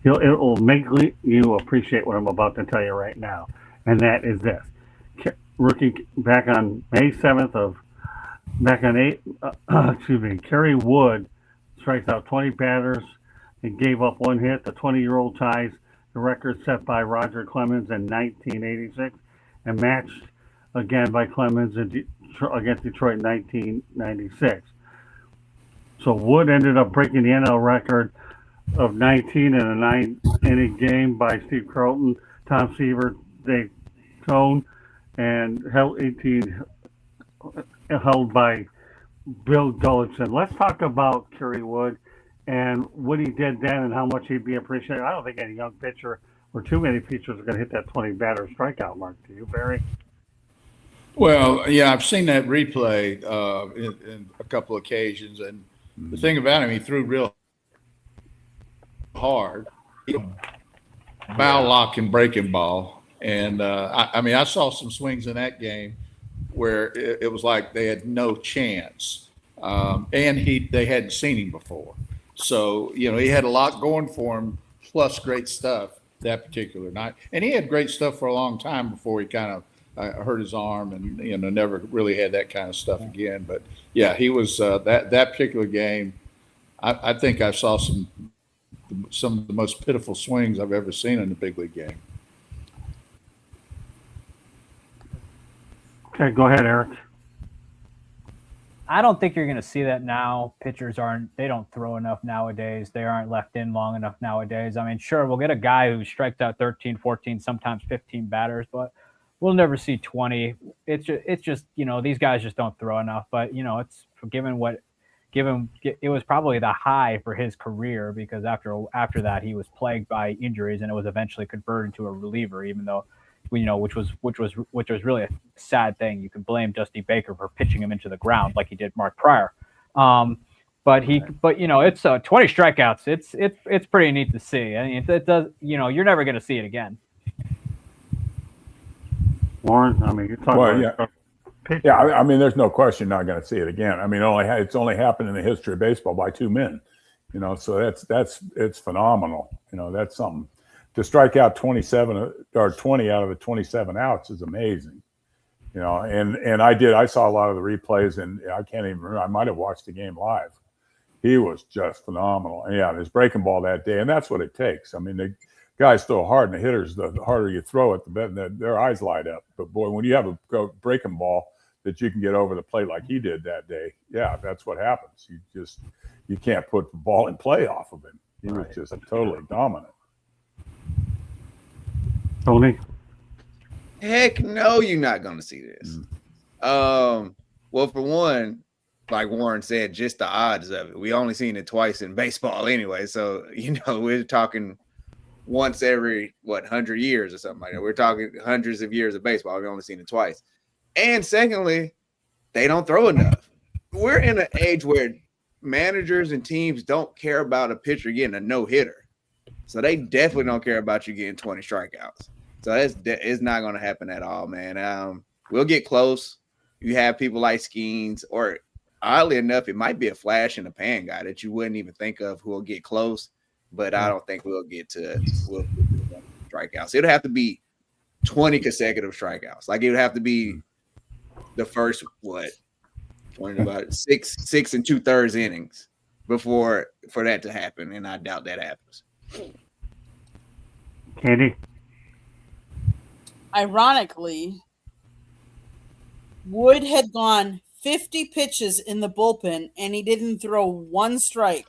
it will make you appreciate what I'm about to tell you right now, and that is this. Rookie back on May 7th of, back on 8, Kerry Wood strikes out 20 batters and gave up one hit. The 20-year-old ties the record set by Roger Clemens in 1986 and matched again by Clemens against Detroit in 1996. So Wood ended up breaking the NL record of 19 in a 9-inning game by Steve Carlton, Tom Seaver, Dave Cone, and held by Bill Gullickson. Let's talk about Kerry Wood and what he did then and how much he'd be appreciated. I don't think any young pitcher or too many pitchers are going to hit that 20 batter strikeout mark. Do you, Barry? Well, yeah, I've seen that replay in a couple occasions, and the thing about him, he threw real hard, bow lock and breaking ball, and I mean, I saw some swings in that game where it was like they had no chance, and they hadn't seen him before, so he had a lot going for him, plus great stuff that particular night, and he had great stuff for a long time before he kind of hurt his arm and never really had that kind of stuff again. But yeah, he was that particular game. I think I saw some of the most pitiful swings I've ever seen in a big league game. Okay, go ahead, Eric. I don't think you're going to see that now. Pitchers they don't throw enough nowadays. They aren't left in long enough nowadays. I mean, sure, we'll get a guy who strikes out 13, 14, sometimes 15 batters, but we'll never see 20. It's just these guys just don't throw enough. But it's it was probably the high for his career, because after that he was plagued by injuries, and it was eventually converted to a reliever, even though which was really a sad thing. You can blame Dusty Baker for pitching him into the ground like he did Mark Pryor. But it's 20 strikeouts. It's pretty neat to see. I mean, it does. You're never going to see it again. Warren, I mean, you're talking about pitching. Yeah, I mean, there's no question not going to see it again. I mean, it's only happened in the history of baseball by two men, so it's phenomenal. That's something. To strike out 27 or 20 out of the 27 outs is amazing. And I saw a lot of the replays, and I can't even remember. I might have watched the game live. He was just phenomenal. And yeah, his breaking ball that day, and that's what it takes. I mean, the guys throw hard, and the hitters, the harder you throw it, the better their eyes light up. But boy, when you have a breaking ball that you can get over the plate like he did that day, yeah, that's what happens. You can't put the ball in play off of him. He was just totally dominant. Tony? Heck no, you're not going to see this. Well, for one, like Warren said, just the odds of it. We only seen it twice in baseball anyway. So, we're talking once every, 100 years or something like that. We're talking hundreds of years of baseball. We've only seen it twice. And secondly, they don't throw enough. We're in an age where managers and teams don't care about a pitcher getting a no-hitter. So they definitely don't care about you getting 20 strikeouts. So it's not going to happen at all, man. We'll get close. You have people like Skeens, or oddly enough, it might be a flash in the pan guy that you wouldn't even think of who will get close. But I don't think we'll get to strikeouts. It'll have to be 20 consecutive strikeouts. Like, it would have to be the first, about 6 2/3 innings for that to happen. And I doubt that happens. Candy? Ironically, Wood had gone 50 pitches in the bullpen, and he didn't throw one strike.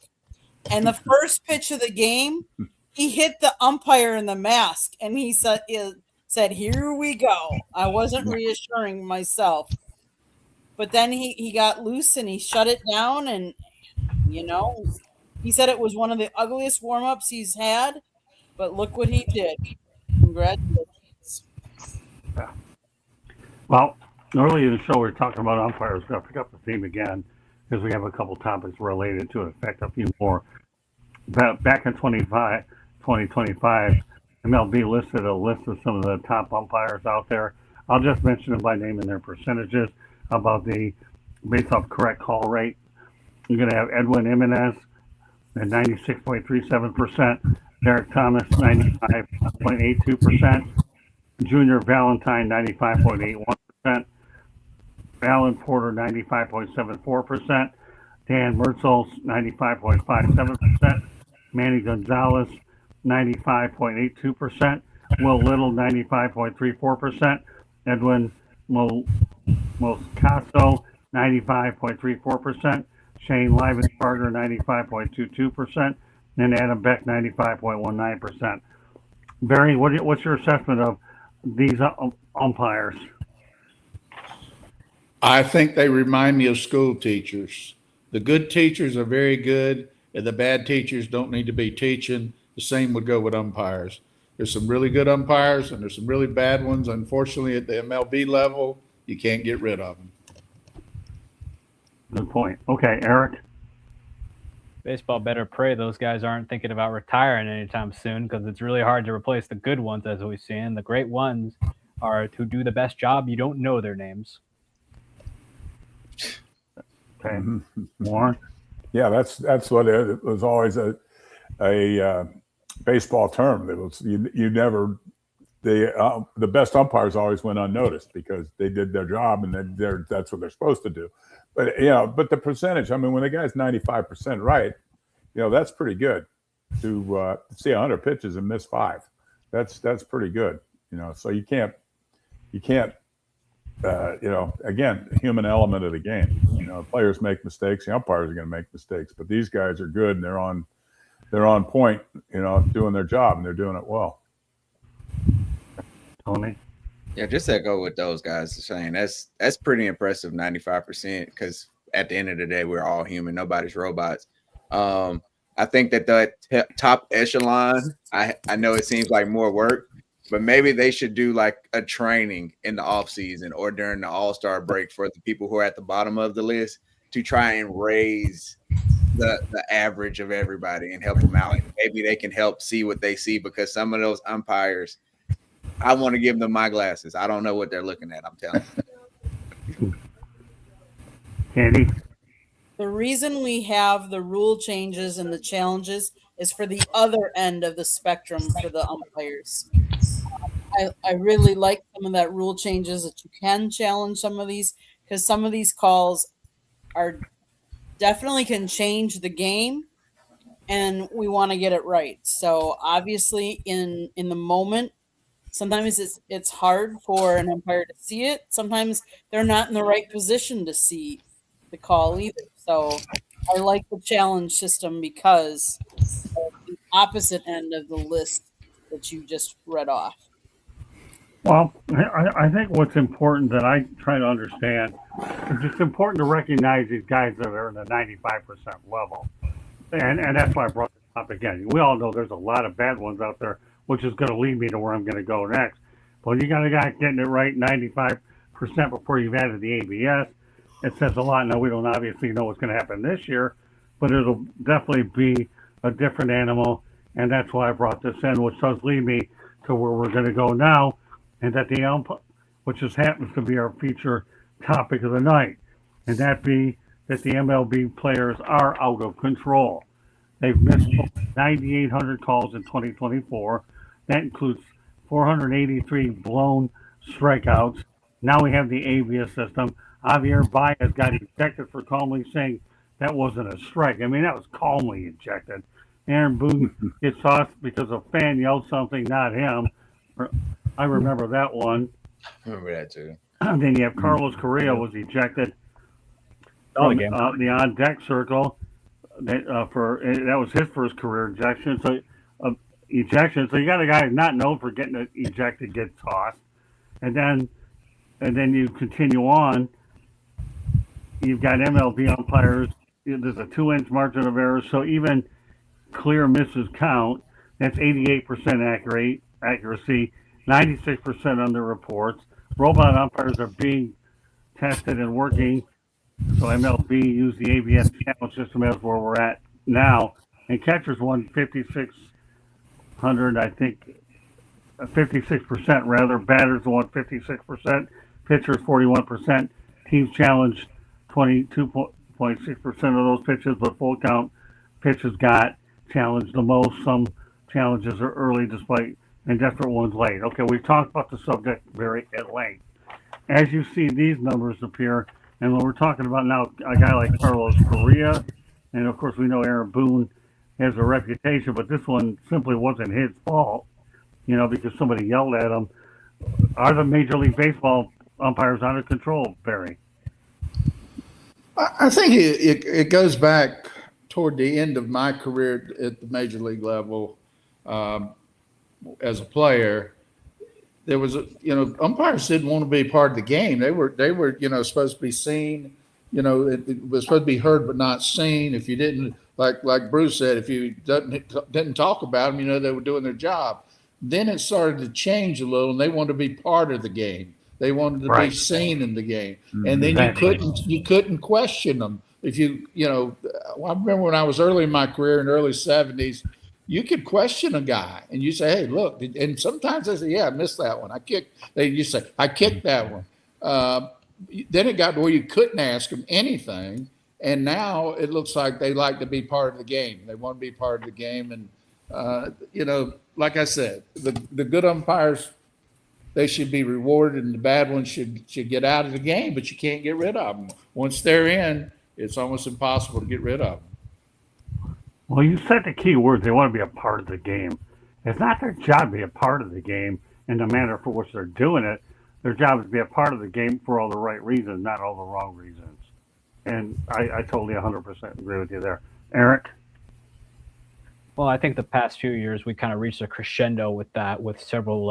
And the first pitch of the game, he hit the umpire in the mask, and he said said, "Here we go." I wasn't reassuring myself, but then he got loose and he shut it down, and he said it was one of the ugliest warm-ups he's had, but look what he did. Congratulations. Well, earlier in the show we were talking about umpires. We're going to pick up the theme again because we have a couple topics related to it. In fact, a few more. Back in 2025, MLB listed a list of some of the top umpires out there. I'll just mention them by name and their percentages about the based off correct call rate. You're going to have Edwin Jimenez at 96.37%, Derek Thomas 95.82%, Junior Valentine 95.81%, Alan Porter 95.74%, Dan Mertzels 95.57%, Manny Gonzalez 95.82%, Will Little 95.34%, Edwin Moscaso 95.34%, Shane Livensparger 95.22%, and Adam Beck 95.19%. Barry, what's your assessment of these umpires? I think they remind me of school teachers. The good teachers are very good, and the bad teachers don't need to be teaching. The same would go with umpires. There's some really good umpires, and there's some really bad ones. Unfortunately, at the MLB level, you can't get rid of them. Good point. Okay, Eric. Baseball better pray those guys aren't thinking about retiring anytime soon, because it's really hard to replace the good ones, as we've seen. The great ones are to do the best job. You don't know their names. Okay, Warren. Yeah, that's what it was always a baseball term. It was you never the best umpires always went unnoticed because they did their job and that's what they're supposed to do. But but the percentage, I mean, when the guy's 95% right, that's pretty good. To see 100 pitches and miss 5, that's pretty good. So you can't again, human element of the game. Players make mistakes, the umpires are going to make mistakes, but these guys are good and they're on point, doing their job, and they're doing it well. Tony. Yeah, just echo what those guys are saying. That's pretty impressive, 95%, because at the end of the day, we're all human. Nobody's robots. I think that the top echelon, I know it seems like more work, but maybe they should do like a training in the off season or during the All-Star break for the people who are at the bottom of the list to try and raise the average of everybody and help them out. Maybe they can help see what they see, because some of those umpires, I want to give them my glasses. I don't know what they're looking at. I'm telling you. Andy. The reason we have the rule changes and the challenges is for the other end of the spectrum for the umpires. I really like some of that rule changes that you can challenge some of these, because some of these calls are definitely can change the game, and we want to get it right. So obviously in the moment, sometimes it's hard for an umpire to see it. Sometimes they're not in the right position to see the call either. So I like the challenge system because of the opposite end of the list that you just read off. Well, I think what's important that I try to understand is it's important to recognize these guys that are in the 95% level. And that's why I brought this up again. We all know there's a lot of bad ones out there, which is going to lead me to where I'm going to go next. But you got a guy getting it right 95% before you've added the ABS. It says a lot. Now, we don't obviously know what's going to happen this year, but it'll definitely be a different animal. And that's why I brought this in, which does lead me to where we're going to go now. And that which just happens to be our feature topic of the night, and that be that the MLB players are out of control. They've missed 9,800 calls in 2024. That includes 483 blown strikeouts. Now we have the ABS system. Javier Baez got ejected for calmly saying that wasn't a strike. I mean, that was calmly ejected. Aaron Boone gets tossed because a fan yelled something, not him. I remember that one. I remember that too. And then you have Carlos Correa was ejected From the on deck circle. That was his first career ejection. So ejection. So you got a guy not known for getting ejected, get tossed, and then you continue on. You've got MLB umpires. There's a 2-inch margin of error, so even clear misses count. That's 88% accuracy, 96% on the reports. Robot umpires are being tested and working. So MLB used the ABS challenge system as where we're at now. And catchers won 5,600, I think, 56% rather. Batters won 56%, pitchers 41%. Teams challenged 22.6% of those pitches, but full count pitches got challenged the most. Some challenges are early despite and desperate ones late. Okay, we've talked about the subject very at length. As you see these numbers appear, and when we're talking about now a guy like Carlos Correa, and of course we know Aaron Boone has a reputation, but this one simply wasn't his fault, because somebody yelled at him. Are the Major League Baseball umpires out of control, Barry? I think it goes back toward the end of my career at the major league level as a player. There was umpires didn't want to be part of the game. They were supposed to be seen. It was supposed to be heard but not seen. If you didn't, like Bruce said, if you didn't talk about them, they were doing their job. Then it started to change a little, and they wanted to be part of the game. They wanted to be seen in the game, and then you couldn't question them. If I remember when I was early in my career in the early '70s, you could question a guy, and you say, "Hey, look," and sometimes they say, "Yeah, I missed that one. You say, "I kicked that one." Then it got to where you couldn't ask them anything, and now it looks like they like to be part of the game. They want to be part of the game, and like I said, the good umpires, they should be rewarded, and the bad ones should get out of the game, but you can't get rid of them. Once they're in, it's almost impossible to get rid of them. Well, you said the key words. They want to be a part of the game. It's not their job to be a part of the game in the manner for which they're doing it. Their job is to be a part of the game for all the right reasons, not all the wrong reasons. And I totally 100% agree with you there. Eric? Well, I think the past few years we kind of reached a crescendo with that, with several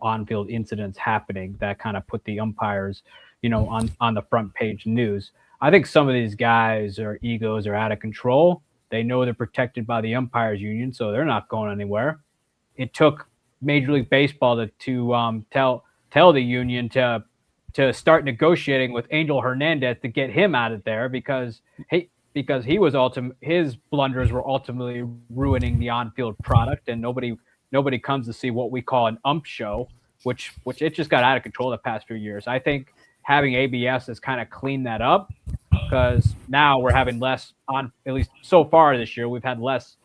on-field incidents happening that kind of put the umpires, on the front page news. I think some of these guys' egos are out of control. They know they're protected by the umpires union, so they're not going anywhere. It took Major League Baseball to tell the union to start negotiating with Angel Hernandez to get him out of there because he was his blunders were ultimately ruining the on-field product, and nobody comes to see what we call an ump show, which it just got out of control the past few years. I think having ABS has kind of cleaned that up, because now we're having less on, at least so far this year, we've had less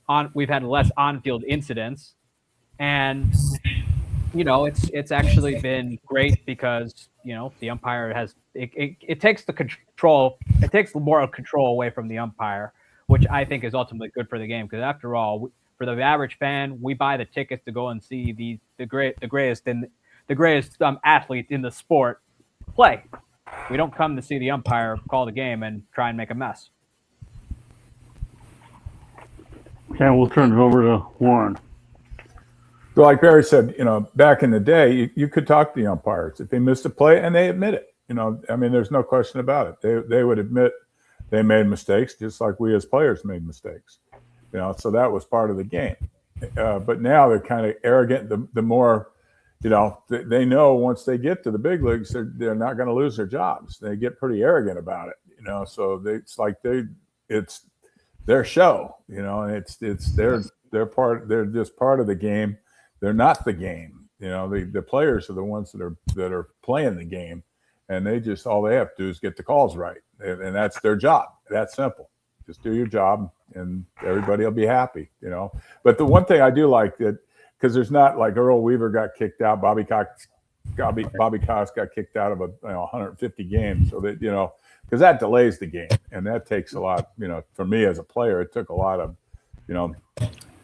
on-field incidents, and it's actually been great because the umpire has it takes the control, it takes more control away from the umpire, which I think is ultimately good for the game, because after all, for the average fan, we buy the tickets to go and see the greatest athlete in the sport play. We don't come to see the umpire call the game and try and make a mess. Okay, we'll turn it over to Warren. So like Barry said, back in the day, you could talk to the umpires if they missed a play, and they admit it. There's no question about it. They would admit they made mistakes, just like we as players made mistakes. So that was part of the game. But now they're kind of arrogant. The more, they know once they get to the big leagues, they're not going to lose their jobs. They get pretty arrogant about it. So it's like it's their show. And it's they're just part of the game. They're not the game. The players are the ones that are playing the game, and all they have to do is get the calls right, and that's their job. That's simple. Just do your job, and everybody will be happy. But the one thing I do like that, because there's not like Earl Weaver got kicked out, Bobby Cox got kicked out of 150 games, so that because that delays the game, and that takes a lot. For me as a player, it took a lot of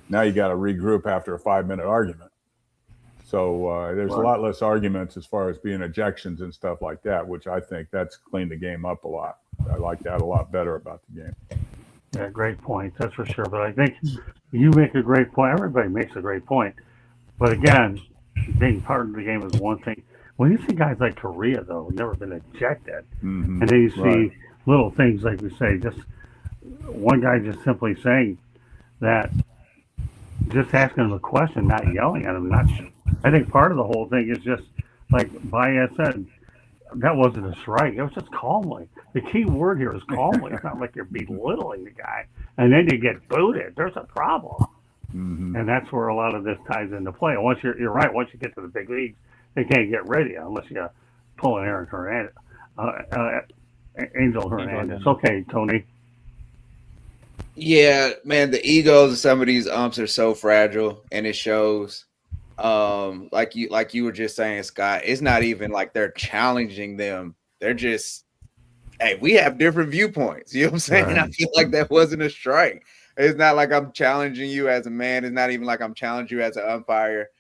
now you got to regroup after a 5-minute argument. So there's a lot less arguments as far as being ejections and stuff like that, which I think that's cleaned the game up a lot. I like that a lot better about the game. Yeah, great point. That's for sure. But I think you make a great point. Everybody makes a great point. But again, being part of the game is one thing. When you see guys like Korea, though, who've never been ejected, Mm-hmm. and then you see Right. little things like we say, just one guy just simply saying that, just asking him a question, not yelling at him. Not. I think part of the whole thing is just like Baez said. That wasn't a strike. It was just calmly. The key word here is calmly. It's not like you're belittling the guy, and then you get booted. There's a problem. Mm-hmm. And that's where a lot of this ties into play. Once you're right. Once you get to the big leagues, they can't get rid of you unless you pull an Aaron Hernandez, Angel Hernandez. Okay, Tony. Yeah, man, the egos of some of these umps are so fragile, and it shows. Like you were just saying, Scott, it's not even like they're challenging them. They're just, hey, we have different viewpoints. You know what I'm saying? Right. I feel like that wasn't a strike. It's not like I'm challenging you as a man. It's not even like I'm challenging you as an umpire.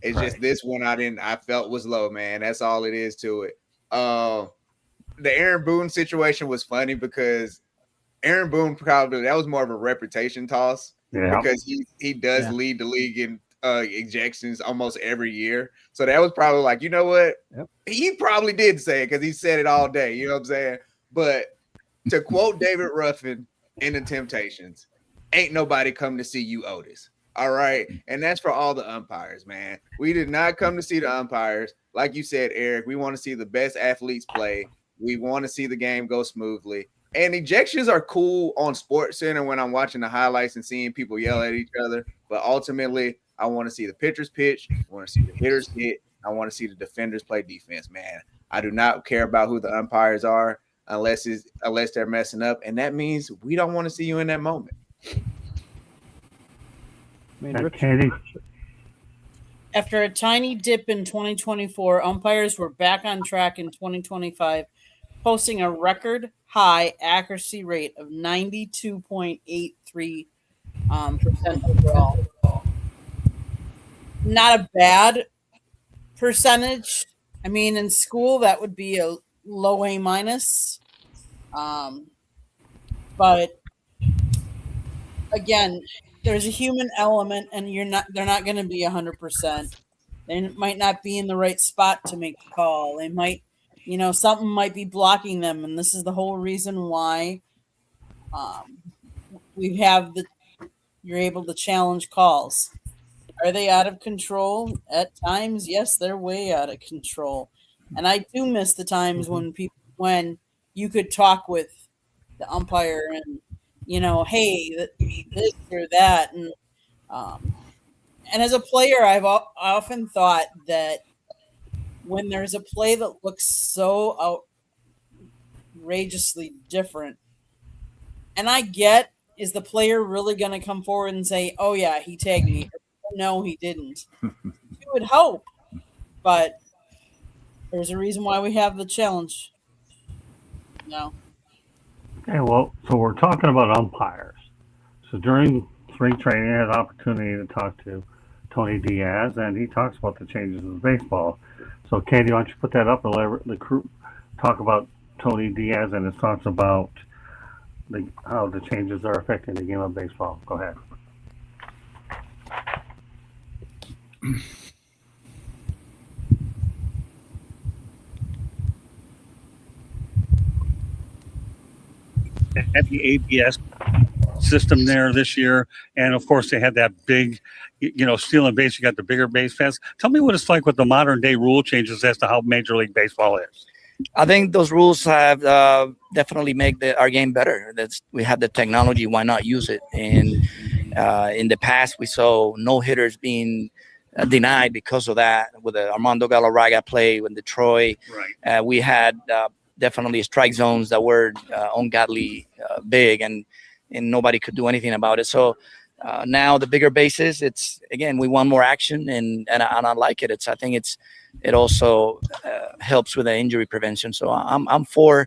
It's just this one I felt was low, man. That's all it is to it. The Aaron Boone situation was funny because Aaron Boone probably that was more of a reputation toss because he does lead the league in ejections almost every year. So that was probably like, you know what? Yep. He probably did say it because he said it all day. You know what I'm saying? But to quote David Ruffin in the Temptations, ain't nobody come to see you, Otis. All right. And that's for all the umpires, man. We did not come to see the umpires. Like you said, Eric, we want to see the best athletes play. We want to see the game go smoothly. And ejections are cool on Sports Center when I'm watching the highlights and seeing people yell at each other. But ultimately, I want to see the pitchers pitch. I want to see the hitters hit. I want to see the defenders play defense, man. I do not care about who the umpires are unless they're messing up. And that means we don't want to see you in that moment. Katie. After a tiny dip in 2024, umpires were back on track in 2025, posting a record high accuracy rate of 92.83% overall. Not a bad percentage. I mean, in school, that would be a low A minus. But again, there's a human element, and they're not going to be 100%. They might not be in the right spot to make the call. They might, something might be blocking them, and this is the whole reason why you're able to challenge calls. Are they out of control? At times, yes, they're way out of control. And I do miss the times when you could talk with the umpire and, hey, this or that. And as a player, I often thought that when there's a play that looks so outrageously different, and I get, is the player really going to come forward and say, oh, yeah, he tagged me? No, he didn't. You would hope, but there's a reason why we have the challenge. No. Okay, well, so we're talking about umpires. So during spring training, I had an opportunity to talk to Tony Diaz, and he talks about the changes in baseball. So, Katie, why don't you put that up and let the crew talk about Tony Diaz and his thoughts about how the changes are affecting the game of baseball. Go ahead. At the ABS system there this year, and of course they had that big, stealing base. You got the bigger base fence. Tell me what it's like with the modern day rule changes as to how Major League Baseball is. I think those rules have definitely make our game better. We have the technology. Why not use it? And in the past, we saw no hitters being denied because of that. With the Armando Galarraga play in Detroit, right. We had definitely strike zones that were ungodly big, and nobody could do anything about it. So now the bigger bases, we want more action, and I like it. I think it also helps with the injury prevention. So I'm for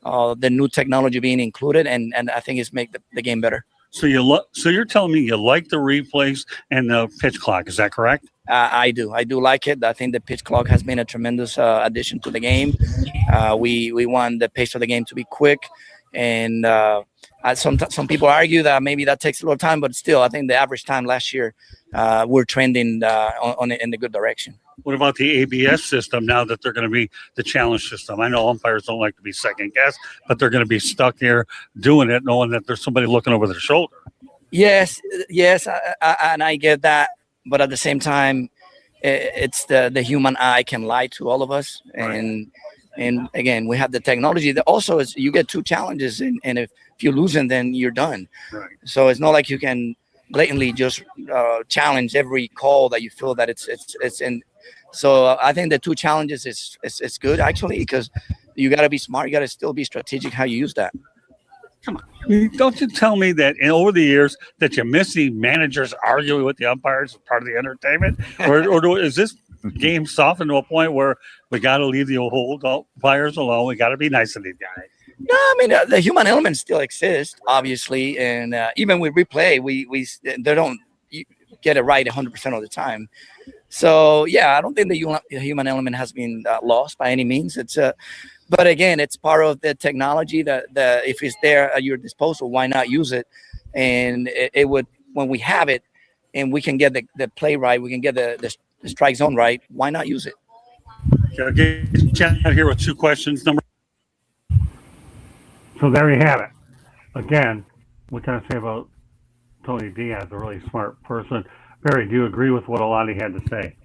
the new technology being included, and I think it's make the game better. So you're telling me you like the replays and the pitch clock? Is that correct? I do like it. I think the pitch clock has been a tremendous addition to the game. We want the pace of the game to be quick, and I Some people argue that maybe that takes a little time, but still, I think the average time last year, we're trending in the good direction. What about the ABS system now that they're going to be the challenge system? I know umpires don't like to be second guessed, but they're going to be stuck here doing it, knowing that there's somebody looking over their shoulder. Yes, and I get that, but at the same time, it's the human eye can lie to all of us, and again, we have the technology that also is you get two challenges, and if you lose them, then you're done. Right. So it's not like you can blatantly just challenge every call that you feel that it's in. So I think the two challenges is good actually, because you got to be smart, you got to still be strategic how you use that. Come on. Don't you tell me that over the years that you miss the managers arguing with the umpires as part of the entertainment? Or is this game softened to a point where we got to leave the old umpires alone? We got to be nice to these guys. No, I mean, the human element still exists, obviously. And even with replay, they don't get it right 100% of the time. So, yeah, I don't think the human element has been lost by any means. But again, it's part of the technology that if it's there at your disposal, why not use it? And it would, when we have it and we can get the play right, we can get the strike zone right, why not use it? Okay, chat here with two questions. So there you have it. Again, what can I say about Tony Diaz, a really smart person? Barry, do you agree with what Alani had to say?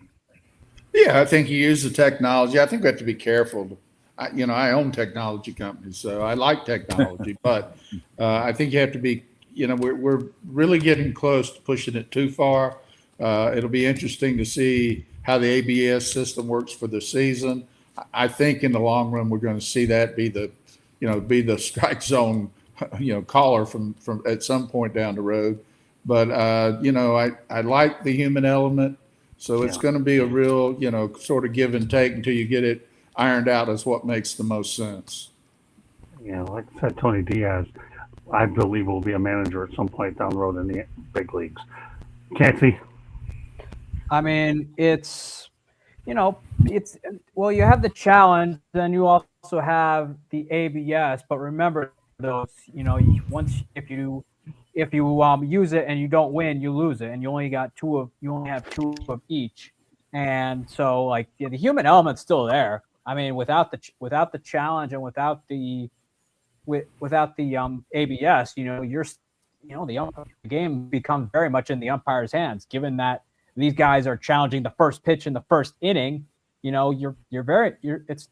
Yeah, I think you use the technology. I think we have to be careful. I own technology companies, so I like technology, but I think you have to be, we're really getting close to pushing it too far. It'll be interesting to see how the ABS system works for the season. I think in the long run, we're going to see that be the strike zone, caller from at some point down the road. But, I like the human element. So it's going to be a real, sort of give and take until you get it ironed out as what makes the most sense. Yeah, like I said, Tony Diaz, I believe will be a manager at some point down the road in the big leagues. Kathy? I mean, you have the challenge, then you also have the ABS, but remember those, once if you use it and you don't win, you lose it, and you only have two of each. And so the human element's still there. I mean, without the challenge and without the ABS, the game becomes very much in the umpire's hands. Given that these guys are challenging the first pitch in the first inning, it's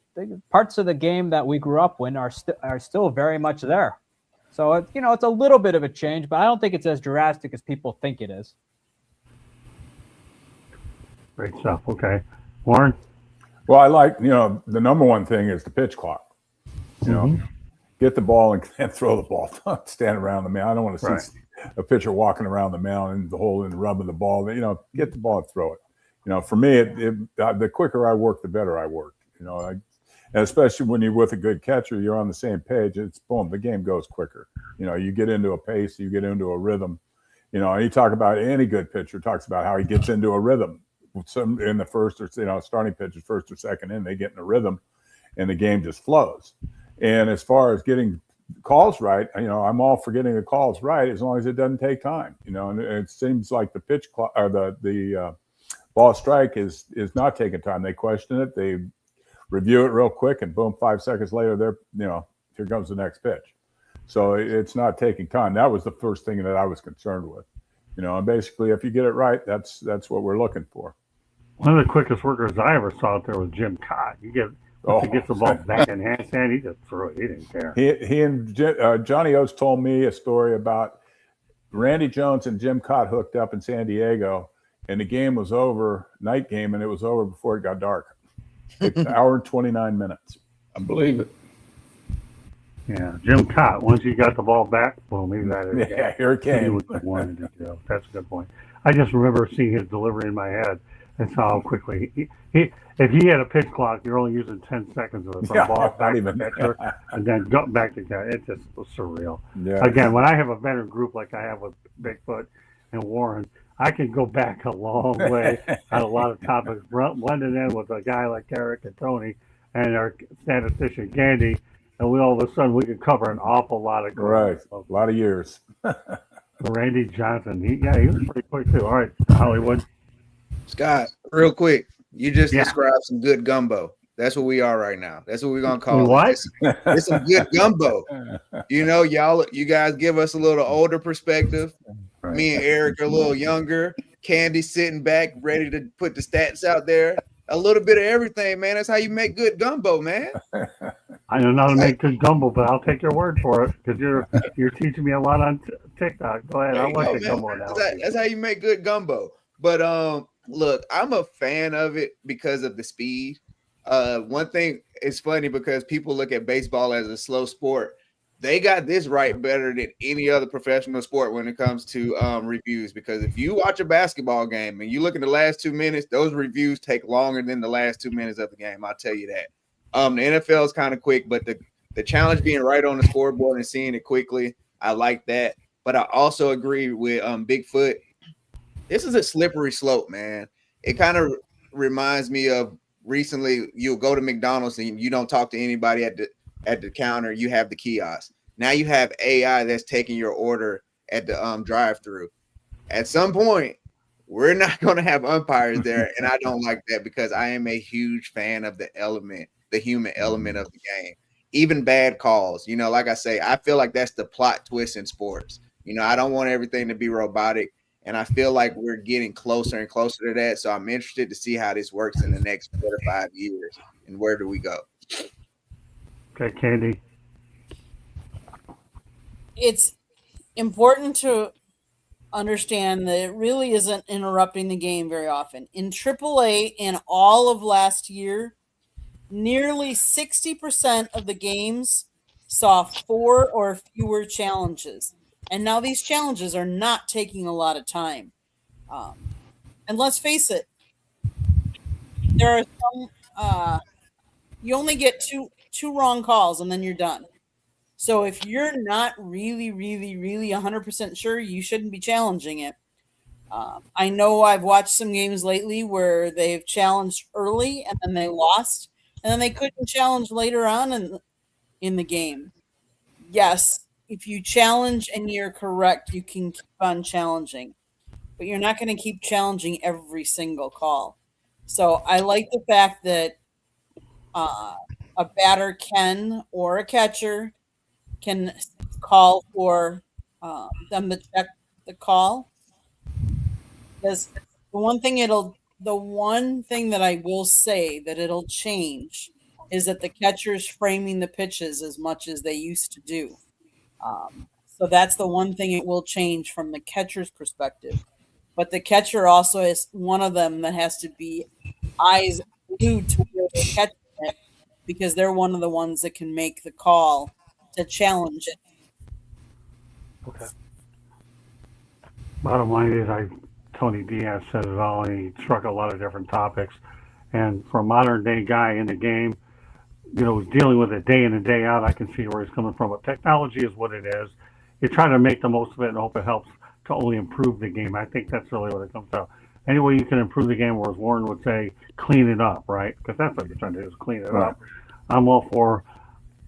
parts of the game that we grew up with are still very much there. So it's a little bit of a change, but I don't think it's as drastic as people think it is. Great stuff. Okay, Warren. Well, I like, the number one thing is the pitch clock. Get the ball and throw the ball. Don't stand around the mound. I don't want to see a pitcher walking around the mound and the hole and rubbing the ball. Get the ball and throw it. For me, the quicker I work, the better I work. And especially when you're with a good catcher, you're on the same page. It's boom, the game goes quicker. You get into a pace, you get into a rhythm. You talk about any good pitcher talks about how he gets into a rhythm. Some in the first or starting pitchers, first or second in, they get in a rhythm, and the game just flows. And as far as getting calls right, I'm all for getting the calls right as long as it doesn't take time. And it seems like the pitch clock or the ball strike is not taking time. They question it, they review it real quick, and boom, 5 seconds later, here comes the next pitch. So it's not taking time. That was the first thing that I was concerned with. And basically, if you get it right, that's what we're looking for. One of the quickest workers I ever saw out there was Jim Cott. He gets the ball back in handstand, he just threw it. He didn't care. He and Johnny Oates told me a story about Randy Jones and Jim Cott hooked up in San Diego, and the game was over, night game, and it was over before it got dark. An hour and 29 minutes. I believe it. Yeah, Jim Cott. Once you got the ball back, well, maybe that is. Yeah, here it came. He was the one to do. That's a good point. I just remember seeing his delivery in my head. That's how quickly if he had a pitch clock, you're only using 10 seconds of it from ball back to pitcher, and then go back to guy. It just was surreal. Yeah. Again, when I have a veteran group like I have with Bigfoot and Warren, I can go back a long way on a lot of topics. Blending in with a guy like Eric and Tony and our statistician Gandhi. and we all of a sudden we could cover an awful lot of ground. Right. A lot of years. Randy Johnson, he was pretty quick too. All right, Hollywood. Scott, real quick, you just Yeah. described some good gumbo. That's what we are right now. That's what we're gonna call What? it. It's some good gumbo. You know, you guys give us a little older perspective. Right. Me and Eric are a little younger. Candy sitting back, ready to put the stats out there. A little bit of everything, man. That's how you make good gumbo, man. I don't know how to make good gumbo, but I'll take your word for it because you're teaching me a lot on TikTok. Go ahead, There I you like go, the man. gumbo now. That's how you make good gumbo. But look, I'm a fan of it because of the speed. One thing is funny because people look at baseball as a slow sport. They got this right better than any other professional sport when it comes to reviews. Because if you watch a basketball game and you look at the last 2 minutes, those reviews take longer than the last 2 minutes of the game. I'll tell you that. The NFL is kind of quick, but the challenge being right on the scoreboard and seeing it quickly, I like that. But I also agree with Bigfoot. This is a slippery slope, man. It kind of reminds me of recently you'll go to McDonald's and you don't talk to anybody at the counter. You have the kiosk. Now you have AI that's taking your order at the drive-through. At some point, we're not going to have umpires there, and I don't like that because I am a huge fan of the human element of the game. Even bad calls, like I say, I feel like that's the plot twist in sports. I don't want everything to be robotic, and I feel like we're getting closer and closer to that. So I'm interested to see how this works in the next 4 to 5 years, and where do we go? Okay, Candy. It's important to understand that it really isn't interrupting the game very often. In AAA, in all of last year, nearly 60% of the games saw 4 or fewer challenges. And now these challenges are not taking a lot of time. And let's face it, there are some, you only get two wrong calls and then you're done. So if you're not really 100% sure, you shouldn't be challenging it. I know I've watched some games lately where they've challenged early and then they lost, and then they couldn't challenge later on in the game. Yes, if you challenge and you're correct, you can keep on challenging, but you're not going to keep challenging every single call. So I like the fact that a batter can, or a catcher can call for them to check the call. Because the one thing that I will say that it'll change is that the catcher's framing the pitches as much as they used to do. So that's the one thing it will change from the catcher's perspective. But the catcher also is one of them that has to be eyes glued to where they're catching it, because they're one of the ones that can make the call to challenge it. Okay. Bottom line is, Tony Diaz said it all, and he struck a lot of different topics. And for a modern day guy in the game, who's dealing with it day in and day out, I can see where he's coming from. But technology is what it is. You try to make the most of it and hope it helps to only improve the game. I think that's really what it comes to. Any way you can improve the game, or as Warren would say, clean it up, right? Because that's what you're trying to do, is clean it up. I'm all for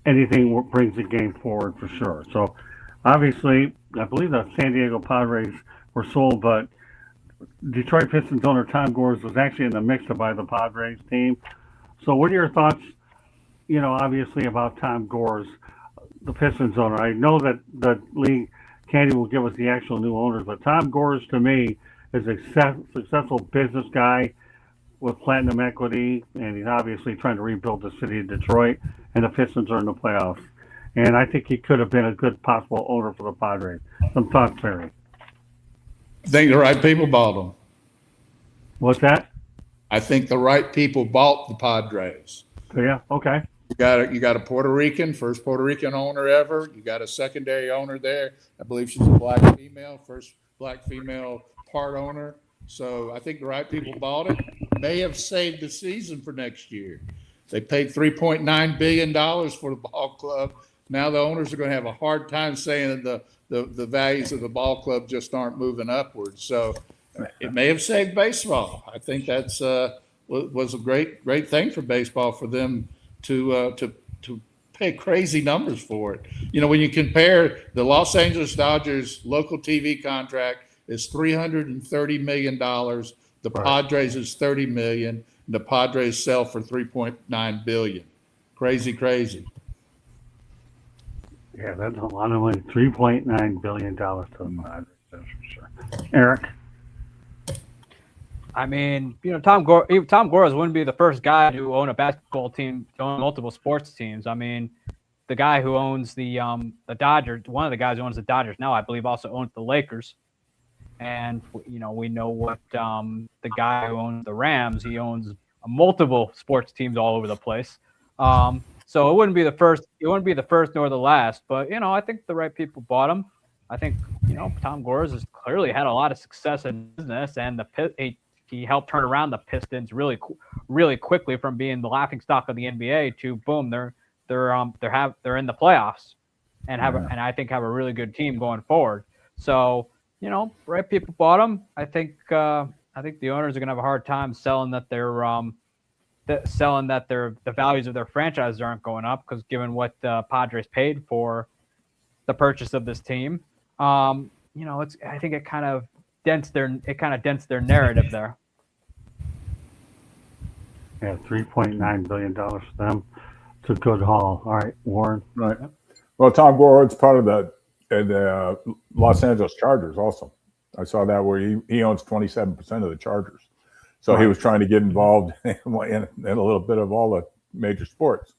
anything that brings the game forward for sure. So obviously, I believe the San Diego Padres were sold, but Detroit Pistons owner Tom Gores was actually in the mix to buy the Padres team. So what are your thoughts, obviously about Tom Gores, the Pistons owner? I know that the league, Candy, will give us the actual new owners, but Tom Gores, to me, is a successful business guy with platinum equity, and he's obviously trying to rebuild the city of Detroit, and the Pistons are in the playoffs. And I think he could have been a good possible owner for the Padres. Some thoughts, Barry? I think the right people bought them. What's that? I think the right people bought the Padres. Yeah, okay. You got a Puerto Rican, first Puerto Rican owner ever. You got a secondary owner there. I believe she's a black female, first black female part owner. So I think the right people bought it. May have saved the season for next year. They paid $3.9 billion for the ball club. Now the owners are going to have a hard time saying that the values of the ball club just aren't moving upwards. So it may have saved baseball. I think that's was a great thing for baseball, for them to pay crazy numbers for it. You know, when you compare the Los Angeles Dodgers local TV contract is $330 million. The Padres is $30 million. And the Padres sell for $3.9 billion. Crazy, crazy. Yeah, that's a lot of money. $3.9 billion to the Padres, that's for sure. Eric? I mean, you know, Tom Gores wouldn't be the first guy to own a basketball team, to own multiple sports teams. I mean, the guy who owns the Dodgers, one of the guys who owns the Dodgers now, I believe, also owns the Lakers. And you know, we know what the guy who owns the Rams, he owns multiple sports teams all over the place. So it wouldn't be the first. It wouldn't be the first nor the last. But you know, I think the right people bought him. I think, you know, Tom Gores has clearly had a lot of success in business, and he helped turn around the Pistons really quickly from being the laughingstock of the NBA to boom, they're in the playoffs and I think have a really good team going forward. So, you know, right people bought them. I think the owners are gonna have a hard time selling that the values of their franchises aren't going up, because given what the Padres paid for the purchase of this team, you know, I think it kind of dents their narrative there. Yeah, $3.9 billion for them. It's a good haul. All right, Warren. Right. Well, Tom Gores part of the Los Angeles Chargers also. I saw that where he owns 27% of the Chargers. So he was trying to get involved in a little bit of all the major sports.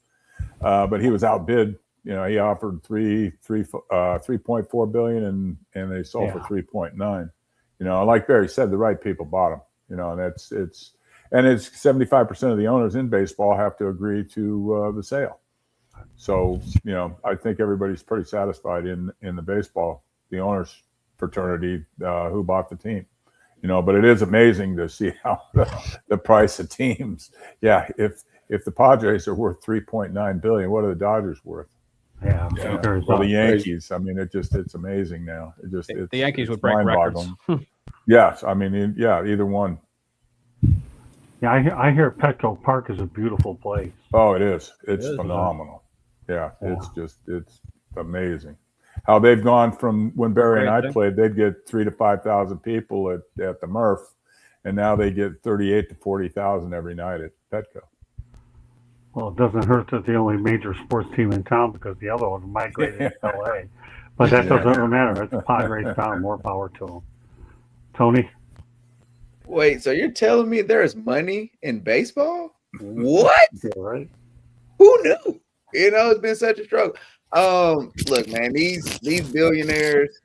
But he was outbid. You know, he offered $3.4 billion and they sold for 3.9. You know, like Barry said, the right people bought him. You know, and it's 75% of the owners in baseball have to agree to the sale. So, you know, I think everybody's pretty satisfied in the baseball, the owners fraternity who bought the team. You know, but it is amazing to see how the price of teams. Yeah, if the Padres are worth $3.9 billion, what are the Dodgers worth? Yeah, or the Yankees. I mean, it's amazing now. It's the Yankees would break records. Yes, I mean, either one. Yeah, I hear Petco Park is a beautiful place. Oh, it is. It's phenomenal. Yeah, it's amazing. How they've gone from when Barry and I played, they'd get 3,000 to 5,000 people at the Murph, and now they get 38,000 to 40,000 every night at Petco. Well, it doesn't hurt that the only major sports team in town, because the other one migrated to LA. But that doesn't matter. It's Padres town. More power to them. Tony? Wait, so you're telling me there's money in baseball? What? Yeah, right. Who knew? You know, it's been such a struggle. Look, man, these billionaires,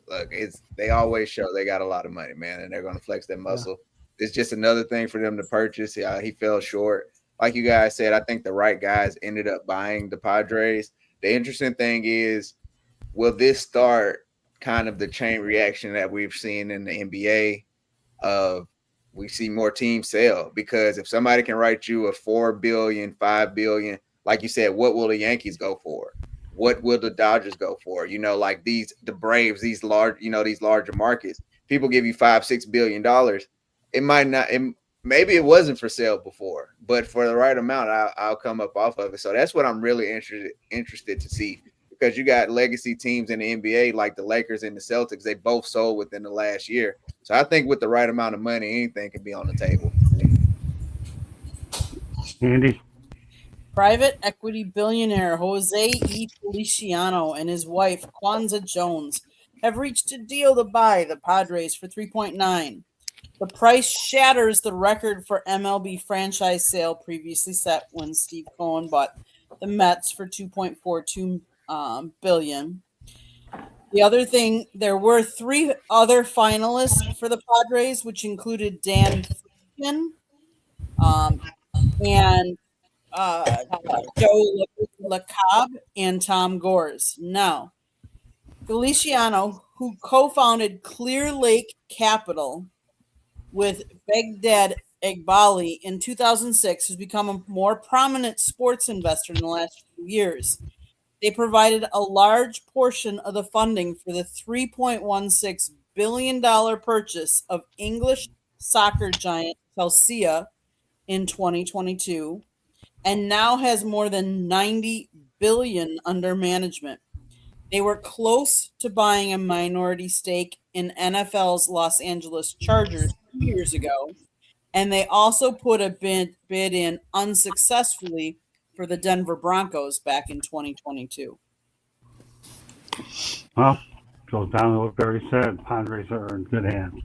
look, they always show they got a lot of money, man, and they're going to flex their muscle. Yeah. It's just another thing for them to purchase. Yeah, he fell short. Like you guys said, I think the right guys ended up buying the Padres. The interesting thing is, will this start kind of the chain reaction that we've seen in the NBA of we see more teams sell? Because if somebody can write you a $4 billion, $5 billion, like you said, what will the Yankees go for? What will the Dodgers go for? You know, like the Braves, these larger markets, people give you $5-6 billion. It might not, maybe it wasn't for sale before, but for the right amount, I'll come up off of it. So that's what I'm really interested to see, because you got legacy teams in the NBA like the Lakers and the Celtics. They both sold within the last year. So I think with the right amount of money, anything can be on the table. Andy? Private equity billionaire Jose E. Feliciano and his wife, Kwanzaa Jones, have reached a deal to buy the Padres for $3.9. The price shatters the record for MLB franchise sale previously set when Steve Cohen bought the Mets for $2.42 billion. The other thing, there were 3 other finalists for the Padres, which included Dan Friedman and Joe LeCobb and Tom Gores. Now, Feliciano, who co-founded Clear Lake Capital with Begdad Eghbali in 2006, has become a more prominent sports investor in the last few years. They provided a large portion of the funding for the $3.16 billion purchase of English soccer giant Chelsea in 2022, and now has more than $90 billion under management. They were close to buying a minority stake in NFL's Los Angeles Chargers 2 years ago, and they also put a bid in unsuccessfully for the Denver Broncos back in 2022. Well, goes down to what Barry said. Padres are in good hands.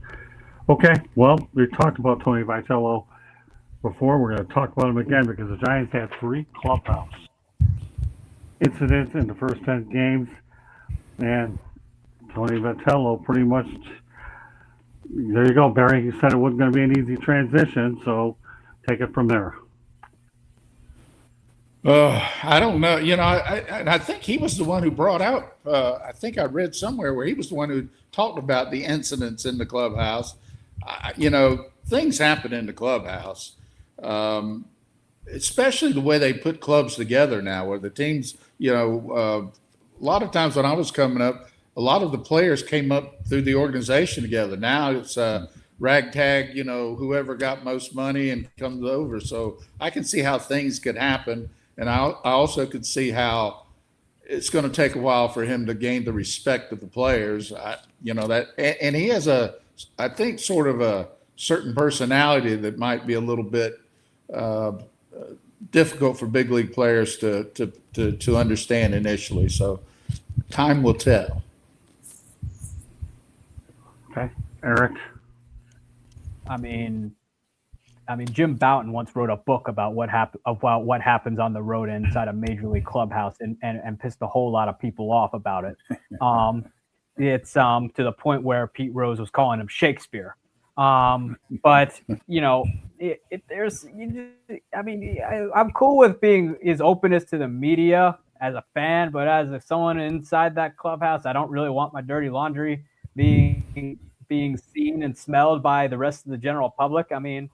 Okay, well, we talked about Tony Vitello before. We're going to talk about him again because the Giants had 3 clubhouse incidents in the first 10 games, and Tony Vitello pretty much, there you go, Barry. You said it wasn't going to be an easy transition, so take it from there. I don't know. I think he was the one who brought out, I think I read somewhere where he was the one who talked about the incidents in the clubhouse. Things happen in the clubhouse, especially the way they put clubs together now, where the teams, a lot of times when I was coming up, a lot of the players came up through the organization together. Now it's ragtag, whoever got most money and comes over. So I can see how things could happen. And I also could see how it's going to take a while for him to gain the respect of the players. And he has I think, sort of a certain personality that might be a little bit difficult for big league players to understand initially. So time will tell. Okay, Eric. I mean, Jim Bouton once wrote a book about what happens on the road inside a major league clubhouse, and pissed a whole lot of people off about it. It's to the point where Pete Rose was calling him Shakespeare. I'm cool with being his openness to the media as a fan, but as someone inside that clubhouse, I don't really want my dirty laundry being seen and smelled by the rest of the general public. I mean,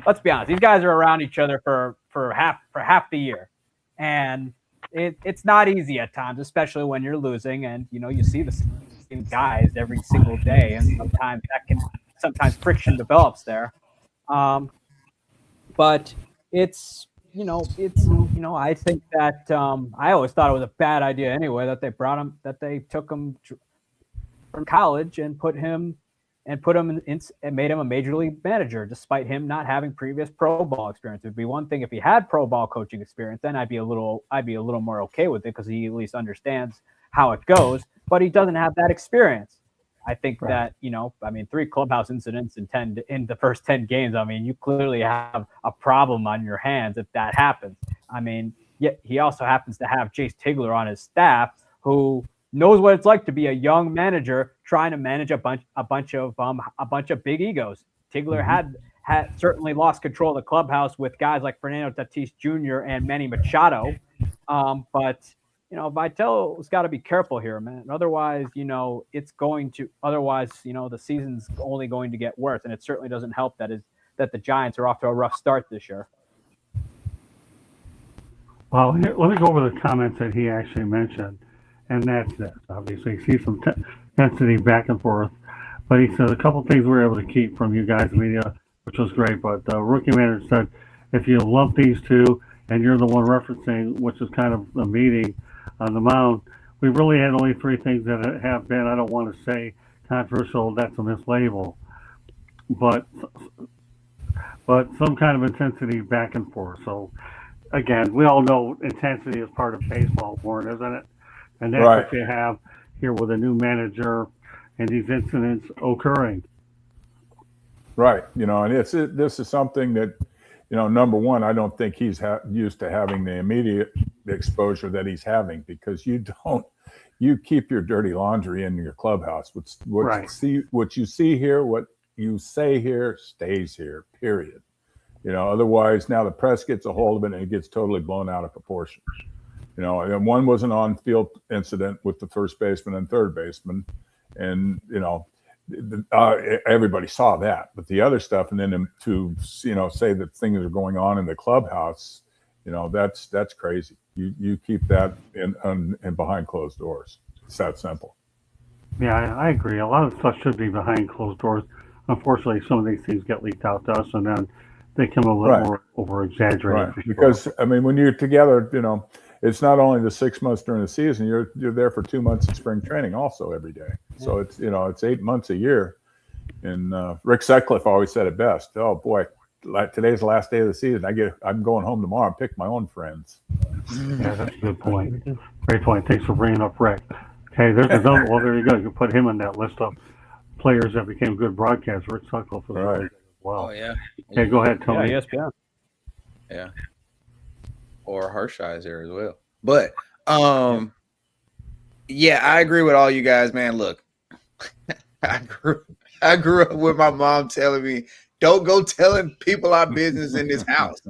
let's be honest; these guys are around each other for half the year, and it's not easy at times, especially when you're losing, and you see the same guys every single day, and sometimes friction develops there. But it's I think that I always thought it was a bad idea anyway that they took him from college and put him in and made him a major league manager, despite him not having previous pro ball experience. It'd be one thing if he had pro ball coaching experience, then I'd be a little more okay with it because he at least understands how it goes. But he doesn't have that experience. I think that 3 clubhouse incidents in the first 10 games. I mean, you clearly have a problem on your hands if that happens. I mean, yet he also happens to have Jace Tigler on his staff, who knows what it's like to be a young manager trying to manage a bunch of big egos. Tigler had certainly lost control of the clubhouse with guys like Fernando Tatis Jr. and Manny Machado, but Vitello's got to be careful here, man. Otherwise, the season's only going to get worse, and it certainly doesn't help that the Giants are off to a rough start this year. Well, let me go over the comments that he actually mentioned. And that's it. Obviously, you see some intensity back and forth. But he said a couple things we were able to keep from you guys, media, which was great. But the rookie manager said, if you lump these two and you're the one referencing, which is kind of the meeting on the mound, we really had only 3 things that have been, I don't want to say controversial, that's a mislabel. But some kind of intensity back and forth. So, again, we all know intensity is part of baseball, Warren, isn't it? And that's what you have here with a new manager and these incidents occurring. Right. And this is something that, number one, I don't think he's used to having the immediate exposure that he's having, because you keep your dirty laundry in your clubhouse. What you see here, what you say here stays here, period. Otherwise now the press gets a hold of it and it gets totally blown out of proportion. And one was an on-field incident with the first baseman and third baseman, and everybody saw that. But the other stuff, and then to say that things are going on in the clubhouse, that's crazy. You keep that in behind closed doors. It's that simple. Yeah, I agree. A lot of stuff should be behind closed doors. Unfortunately, some of these things get leaked out to us, and then they come a little more over exaggerated. Right. Because when you're together, it's not only the 6 months during the season. You're there for 2 months of spring training also every day. So it's it's 8 months a year. And Rick Sutcliffe always said it best. Oh boy, today's the last day of the season. I'm going home tomorrow and pick my own friends. Yeah, that's a good point. Great point. Thanks for bringing up Rick. Okay, there's another. Well, there you go. You can put him in that list of players that became good broadcasters. Rick Sutcliffe was really good as well. Oh yeah. Okay, go ahead, Tony. Yeah, ESPN. Yeah. Or Hershiser as well. But yeah, I agree with all you guys, man. Look, I grew up with my mom telling me, don't go telling people our business in this house.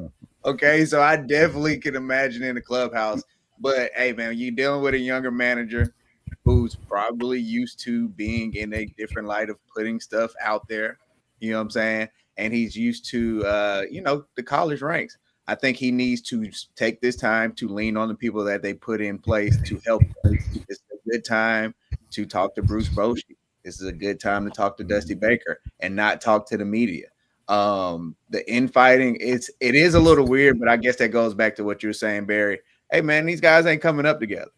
Okay, so I definitely can imagine in the clubhouse. But hey, man, you're dealing with a younger manager who's probably used to being in a different light of putting stuff out there. You know what I'm saying? And he's used to, the college ranks. I think he needs to take this time to lean on the people that they put in place to help. It's a good time to talk to Bruce Bochy. This is a good time to talk to Dusty Baker and not talk to the media. The infighting, it is a little weird, but I guess that goes back to what you were saying, Barry. Hey, man, these guys ain't coming up together,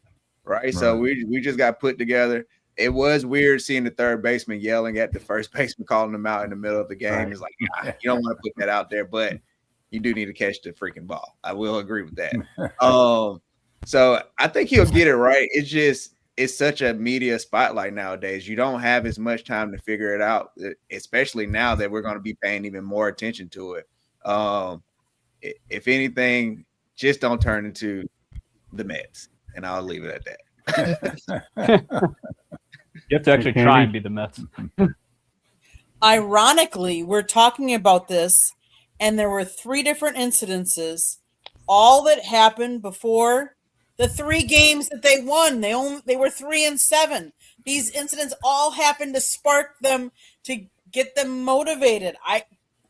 right? So we just got put together. It was weird seeing the third baseman yelling at the first baseman, calling them out in the middle of the game. Right. It's like, you don't want to put that out there, but you do need to catch the freaking ball. I will agree with that. So I think he'll get it right. It's such a media spotlight nowadays. You don't have as much time to figure it out, especially now that we're going to be paying even more attention to it. If anything, just don't turn into the Mets, and I'll leave it at that. You have to actually try and be the Mets. Ironically, we're talking about this, and there were 3 different incidences, all that happened before the 3 games that they won. They were 3-7. These incidents all happened to spark them, to get them motivated. I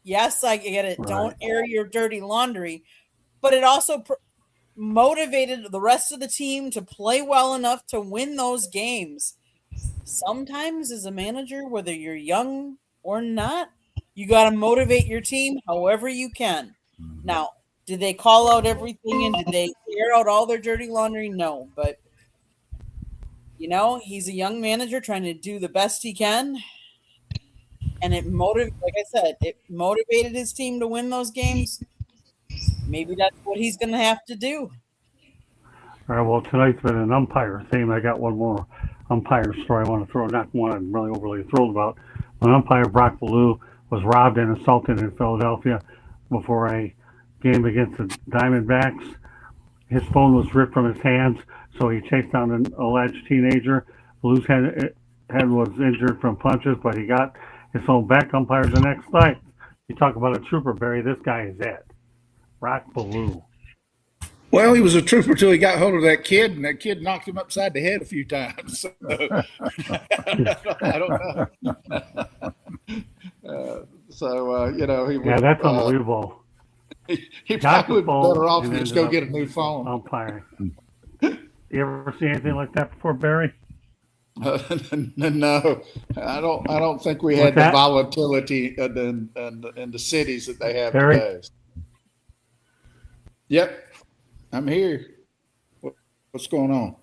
get it. Right. Don't air your dirty laundry, but it also motivated the rest of the team to play well enough to win those games. Sometimes as a manager, whether you're young or not, you got to motivate your team however you can. Now, did they call out everything and did they air out all their dirty laundry? No, but he's a young manager trying to do the best he can. And it motivated his team to win those games. Maybe that's what he's going to have to do. All right, well, tonight's been an umpire theme. I got one more umpire story I want to throw, not one I'm really overly thrilled about. When umpire Brock Ballou was robbed and assaulted in Philadelphia before a game against the Diamondbacks, his phone was ripped from his hands, so he chased down an alleged teenager. Ballou's head was injured from punches, but he got his phone back. Umpire the next night. You talk about a trooper, Barry. This guy is it. Brock Ballou. Well, he was a trooper till he got hold of that kid, and that kid knocked him upside the head a few times. So, I don't know. That's unbelievable. He probably would be better off to just go get a new phone. Umpiring. You ever see anything like that before, Barry? No, I don't think we had the volatility in the cities that they have Barry? today. Yep. I'm here. What's going on?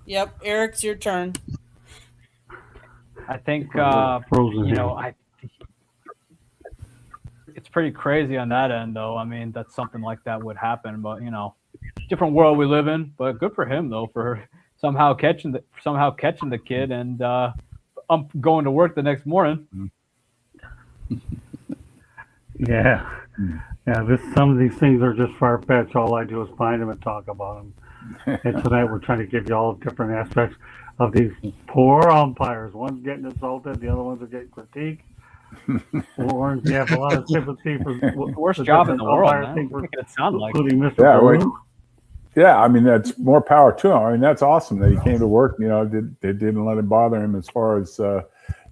Yep. Eric's your turn. I think it's pretty crazy on that end, though. I mean, that something like that would happen, but different world we live in. But good for him, though, for somehow catching the kid and going to work the next morning. Yeah. Yeah, some of these things are just far-fetched. All I do is find them and talk about them. And tonight we're trying to give you all different aspects of these poor umpires. One's getting assaulted, the other ones are getting critiqued. Orange, you have a lot of sympathy for the worst job in the world, man. It sounds like including Mr. Ballou. Yeah, I mean, that's more power to him. I mean, that's awesome that he came to work. They didn't let it bother him as far as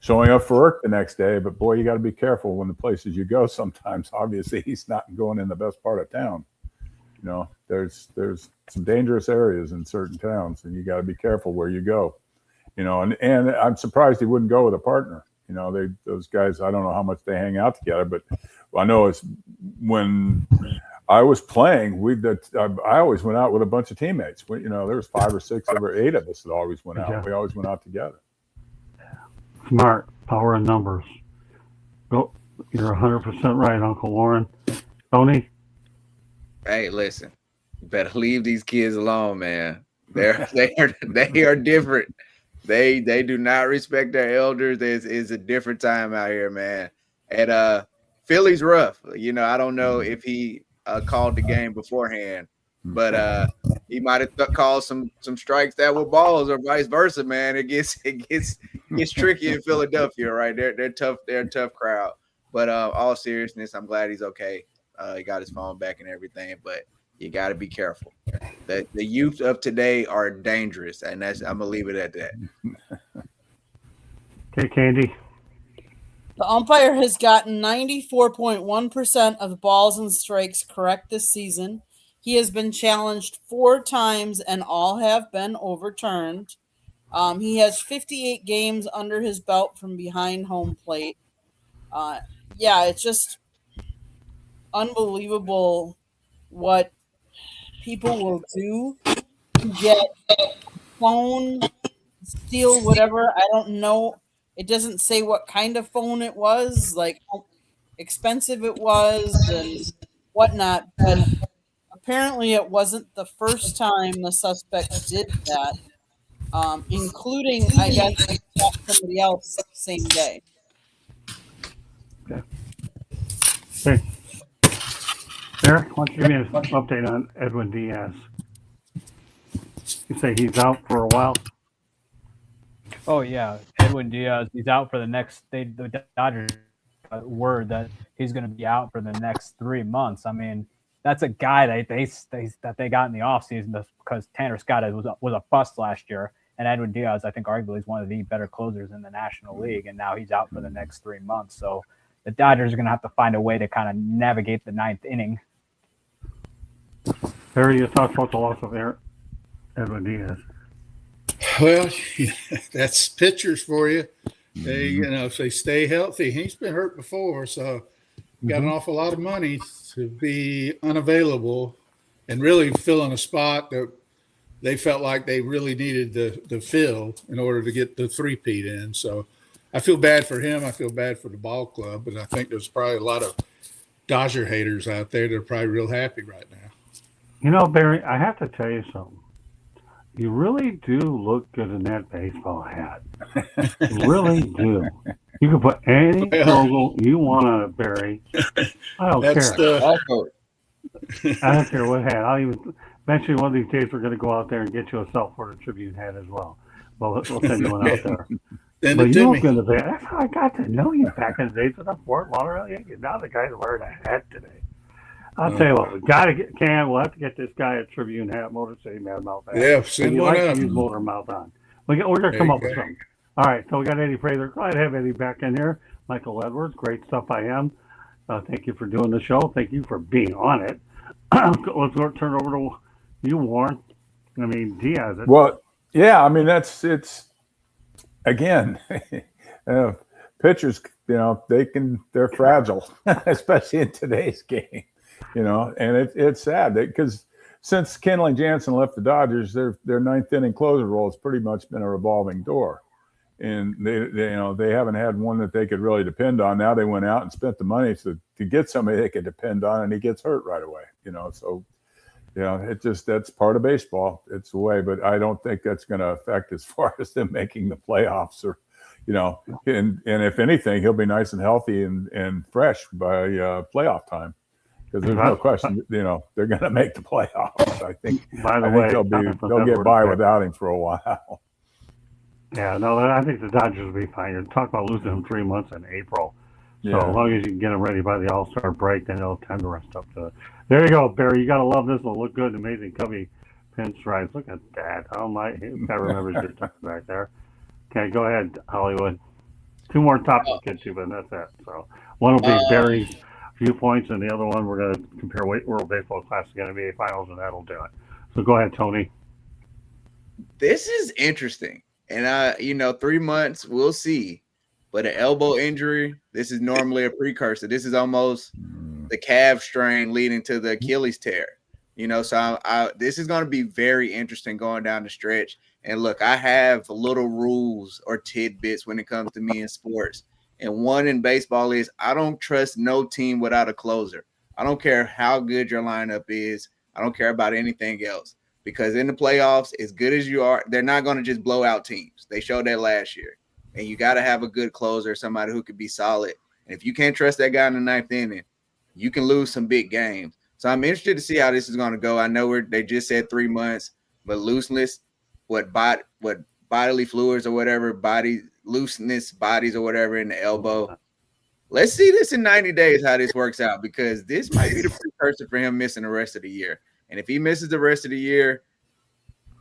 showing up for work the next day. But boy, you got to be careful when the places you go. Sometimes, obviously, he's not going in the best part of town. There's some dangerous areas in certain towns, and you got to be careful where you go. And I'm surprised he wouldn't go with a partner. Those guys, I don't know how much they hang out together, but I know it's when I was playing, I always went out with a bunch of teammates. There was 5 or 6 or 8 of us that always went out. Yeah. We always went out together. Smart, power in numbers. Go, you're 100% right, Uncle Warren. Tony? Hey, listen, you better leave these kids alone, man. They are different. They do not respect their elders. It's a different time out here, man. And Philly's rough. I don't know if he called the game beforehand, but he might have called some strikes that were balls or vice versa, man. It gets tricky in Philadelphia, right? They're tough. They're a tough crowd. But all seriousness, I'm glad he's okay. He got his phone back and everything, but you got to be careful. The youth of today are dangerous, and I'm gonna leave it at that. Okay, Candy. The umpire has gotten 94.1% of the balls and strikes correct this season. He has been challenged 4 times, and all have been overturned. He has 58 games under his belt from behind home plate. It's just unbelievable what people will do to get phone, steal whatever. I don't know. It doesn't say what kind of phone it was, like how expensive it was and whatnot. But apparently it wasn't the first time the suspect did that, including, I guess, he shot somebody else the same day. Okay. Eric, why don't you give me an update on Edwin Diaz? You say he's out for a while? Oh yeah, Edwin Diaz. He's out for the next. The Dodgers word that he's going to be out for the next 3 months. I mean, that's a guy that they got in the offseason because Tanner Scott was a bust last year, and Edwin Diaz, I think, arguably is one of the better closers in the National League, and now he's out for the next 3 months. So the Dodgers are going to have to find a way to kind of navigate the 9th inning. Harry, you talked about the loss of Edwin Diaz. Well, that's pitchers for you. They, if they stay healthy, he's been hurt before, so got an awful lot of money to be unavailable and really fill in a spot that they felt like they really needed to fill in order to get the three-peat in. So I feel bad for him. I feel bad for the ball club, but I think there's probably a lot of Dodger haters out there that are probably real happy right now. Barry, I have to tell you something. You really do look good in that baseball hat. You really do. You can put any logo you want on it, Barry. I don't care. I don't care what hat. Eventually, one of these days, we're going to go out there and get you a South Florida Tribune hat as well. We'll send you one out there. But you look good in the hat. That's how I got to know you back in the days of the Fort Lauderdale Yankees. Now the guy's wearing a hat today. I'll tell you what, we got to get Cam. We'll have to get this guy a Tribune hat, Motor City Mad Mouth hat. Yeah, send one like up. to use Motor Mouth on. We're going to come up with something. All right, so we got Eddie Fraser. Glad to have Eddie back in here. Michael Edwards, great stuff by him. Thank you for doing the show. Thank you for being on it. Let's turn it over to you, Warren. I mean, Diaz. Well, yeah, I mean, it's again, pitchers, they're fragile, especially in today's game. And it's sad because since Kenley Jansen left the Dodgers, their 9th inning closer role has pretty much been a revolving door, and they haven't had one that they could really depend on. Now they went out and spent the money to get somebody they could depend on, and he gets hurt right away. So that's part of baseball. It's the way, but I don't think that's going to affect as far as them making the playoffs or. And if anything, he'll be nice and healthy and fresh by playoff time. Because there's no question, they're going to make the playoffs. I think. By the way, they'll get by without him for a while. Yeah, no, I think the Dodgers will be fine. You're talking about losing him 3 months in April. So as long as you can get them ready by the All-Star break, then they'll have time to rest up to it. There you go, Barry. You got to love this. It'll look good. Amazing Cubby pinstripes. Look at that. Oh my! I remember your time back there. Okay, go ahead, Hollywood. 2 more topics to get to, but that's it. So one will be Barry's viewpoints, and the other one we're going to compare World Baseball Classic NBA Finals, and that'll do it. So go ahead, Tony. This is interesting, and 3 months, we'll see. But an elbow injury, this is normally a precursor. This is almost the calf strain leading to the Achilles tear. So this is going to be very interesting going down the stretch. And look, I have little rules or tidbits when it comes to me in sports. And one in baseball is I don't trust no team without a closer. I don't care how good your lineup is. I don't care about anything else. Because in the playoffs, as good as you are, they're not going to just blow out teams. They showed that last year. And you got to have a good closer, somebody who could be solid. And if you can't trust that guy in the ninth inning, you can lose some big games. So I'm interested to see how this is going to go. I know they just said 3 months, but looseness, what bodily fluids or whatever, looseness, bodies or whatever in the elbow. Let's see this in 90 days, how this works out, because this might be the precursor for him missing the rest of the year. And if he misses the rest of the year,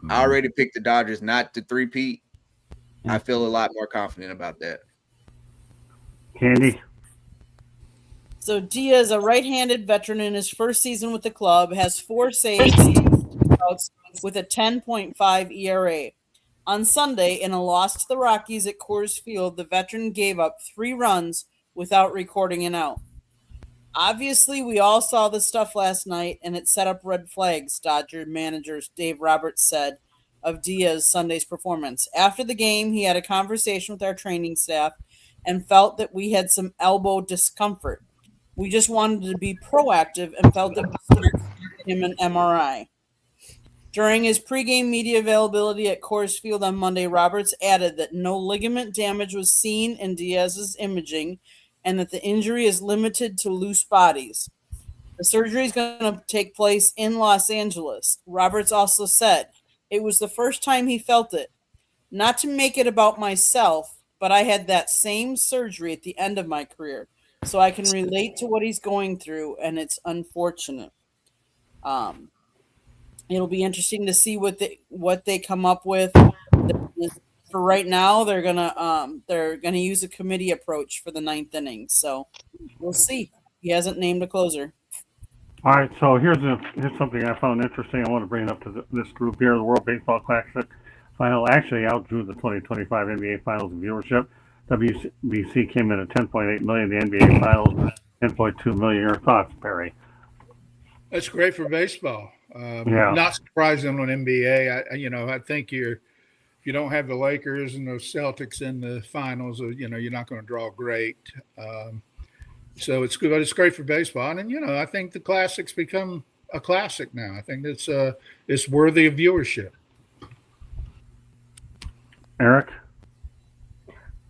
I already picked the Dodgers not to three-peat. I feel a lot more confident about that. Candy? So Diaz, a right-handed veteran in his first season with the club, has 4 saves with a 10.5 ERA. On Sunday, in a loss to the Rockies at Coors Field, the veteran gave up 3 runs without recording an out. Obviously, we all saw the stuff last night, and it set up red flags, Dodger manager Dave Roberts said of Diaz's Sunday's performance. After the game, he had a conversation with our training staff and felt that we had some elbow discomfort. We just wanted to be proactive and felt that we should give him an MRI. During his pregame media availability at Coors Field on Monday, Roberts added that no ligament damage was seen in Diaz's imaging and that the injury is limited to loose bodies. The surgery is going to take place in Los Angeles. Roberts also said, "It was the first time he felt it. Not to make it about myself, but I had that same surgery at the end of my career. So I can relate to what he's going through, and it's unfortunate." It'll be interesting to see what they come up with. For right now, they're gonna use a committee approach for the 9th inning. So we'll see. He hasn't named a closer. All right, so here's something I found interesting. I want to bring it up to this group here. The World Baseball Classic final actually outdrew the 2025 NBA Finals in viewership. WBC came in at 10.8 million. The NBA Finals 10.2 million. Your thoughts, Perry? That's great for baseball. Yeah. Not surprising on NBA. I think if you don't have the Lakers and the Celtics in the finals, you're not going to draw great. So it's good. It's great for baseball, and I think the Classic's become a classic now. I think it's worthy of viewership. Eric?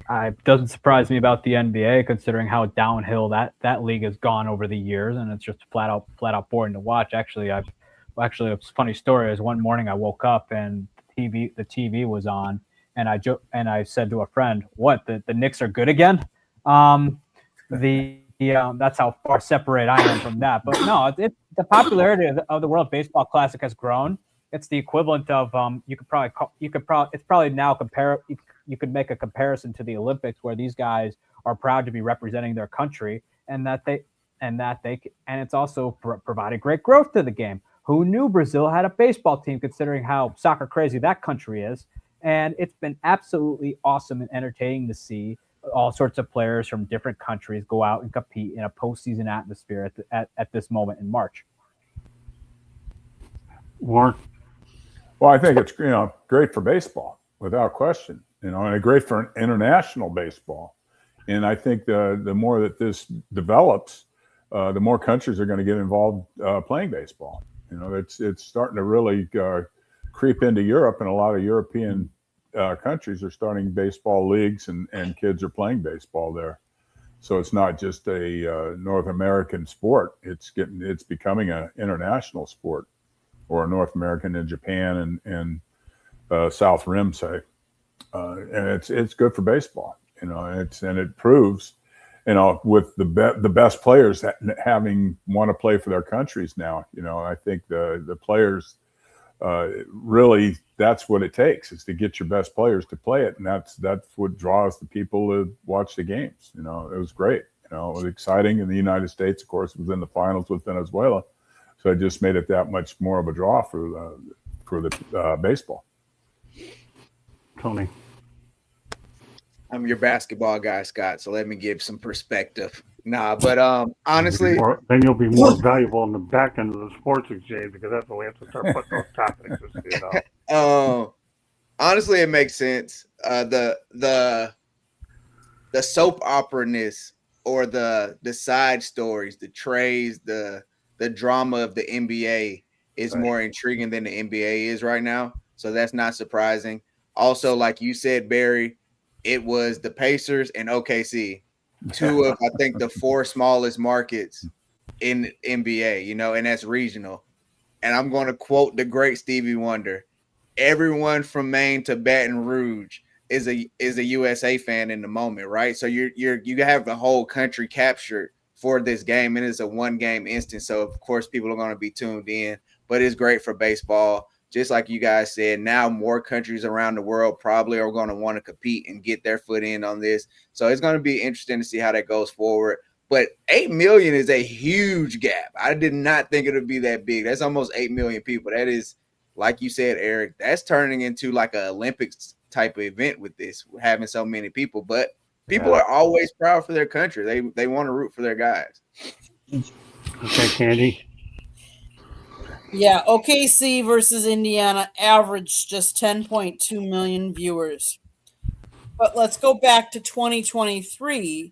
It doesn't surprise me about the NBA, considering how downhill that league has gone over the years, and it's just flat out boring to watch. Actually, a funny story is one morning I woke up and the TV was on, and I said to a friend, "What? The Knicks are good again?" That's how far separate I am from that. But no, the popularity of the World Baseball Classic has grown. It's the equivalent of you could make a comparison to the Olympics, where these guys are proud to be representing their country, and it's also provided great growth to the game. Who knew Brazil had a baseball team, considering how soccer crazy that country is? And it's been absolutely awesome and entertaining to see all sorts of players from different countries go out and compete in a postseason atmosphere at this moment in March. Warren? Well, I think it's great for baseball without question, and great for international baseball. And I think the more that this develops, the more countries are going to get involved playing baseball. It's starting to really creep into Europe, and a lot of European countries are starting baseball leagues, and kids are playing baseball there. So it's not just a North American sport; it's becoming an international sport, or a North American in Japan and South Rim, say, and it's good for baseball. It proves, with the best players having want to play for their countries now. I think the players really, that's what it takes, is to get your best players to play it, and that's what draws the people to watch the games. It was great. It was exciting. In the United States, of course, was in the finals with Venezuela, so it just made it that much more of a draw for the baseball. Tony? I'm your basketball guy, Scott, so let me give some perspective. Nah, but honestly, Then you'll be more valuable in the back end of the sports exchange because that's when we have to start putting those topics. Honestly, it makes sense. The soap opera-ness or the side stories, the trades, the drama of the NBA is more intriguing than the NBA is right now. So that's not surprising. Also, like you said, Barry, it was the Pacers and OKC, two of I think the four smallest markets in NBA, you know, and that's regional. And I'm going to quote the great Stevie Wonder. Everyone from Maine to Baton Rouge is a USA fan in the moment, right? So you have the whole country captured for this game, and it's a one game instance. So of course people are going to be tuned in, but it's great for baseball. Just like you guys said, now more countries around the world probably are going to want to compete and get their foot in on this. So it's going to be interesting to see how that goes forward. But 8 million is a huge gap. I did not think it would be that big. That's almost 8 million people. That is, like you said, Eric, that's turning into like an Olympics type of event with this, having so many people. But people are always proud for their country. They want to root for their guys. Okay, Candy. Yeah, OKC versus Indiana averaged just 10.2 million viewers. But let's go back to 2023.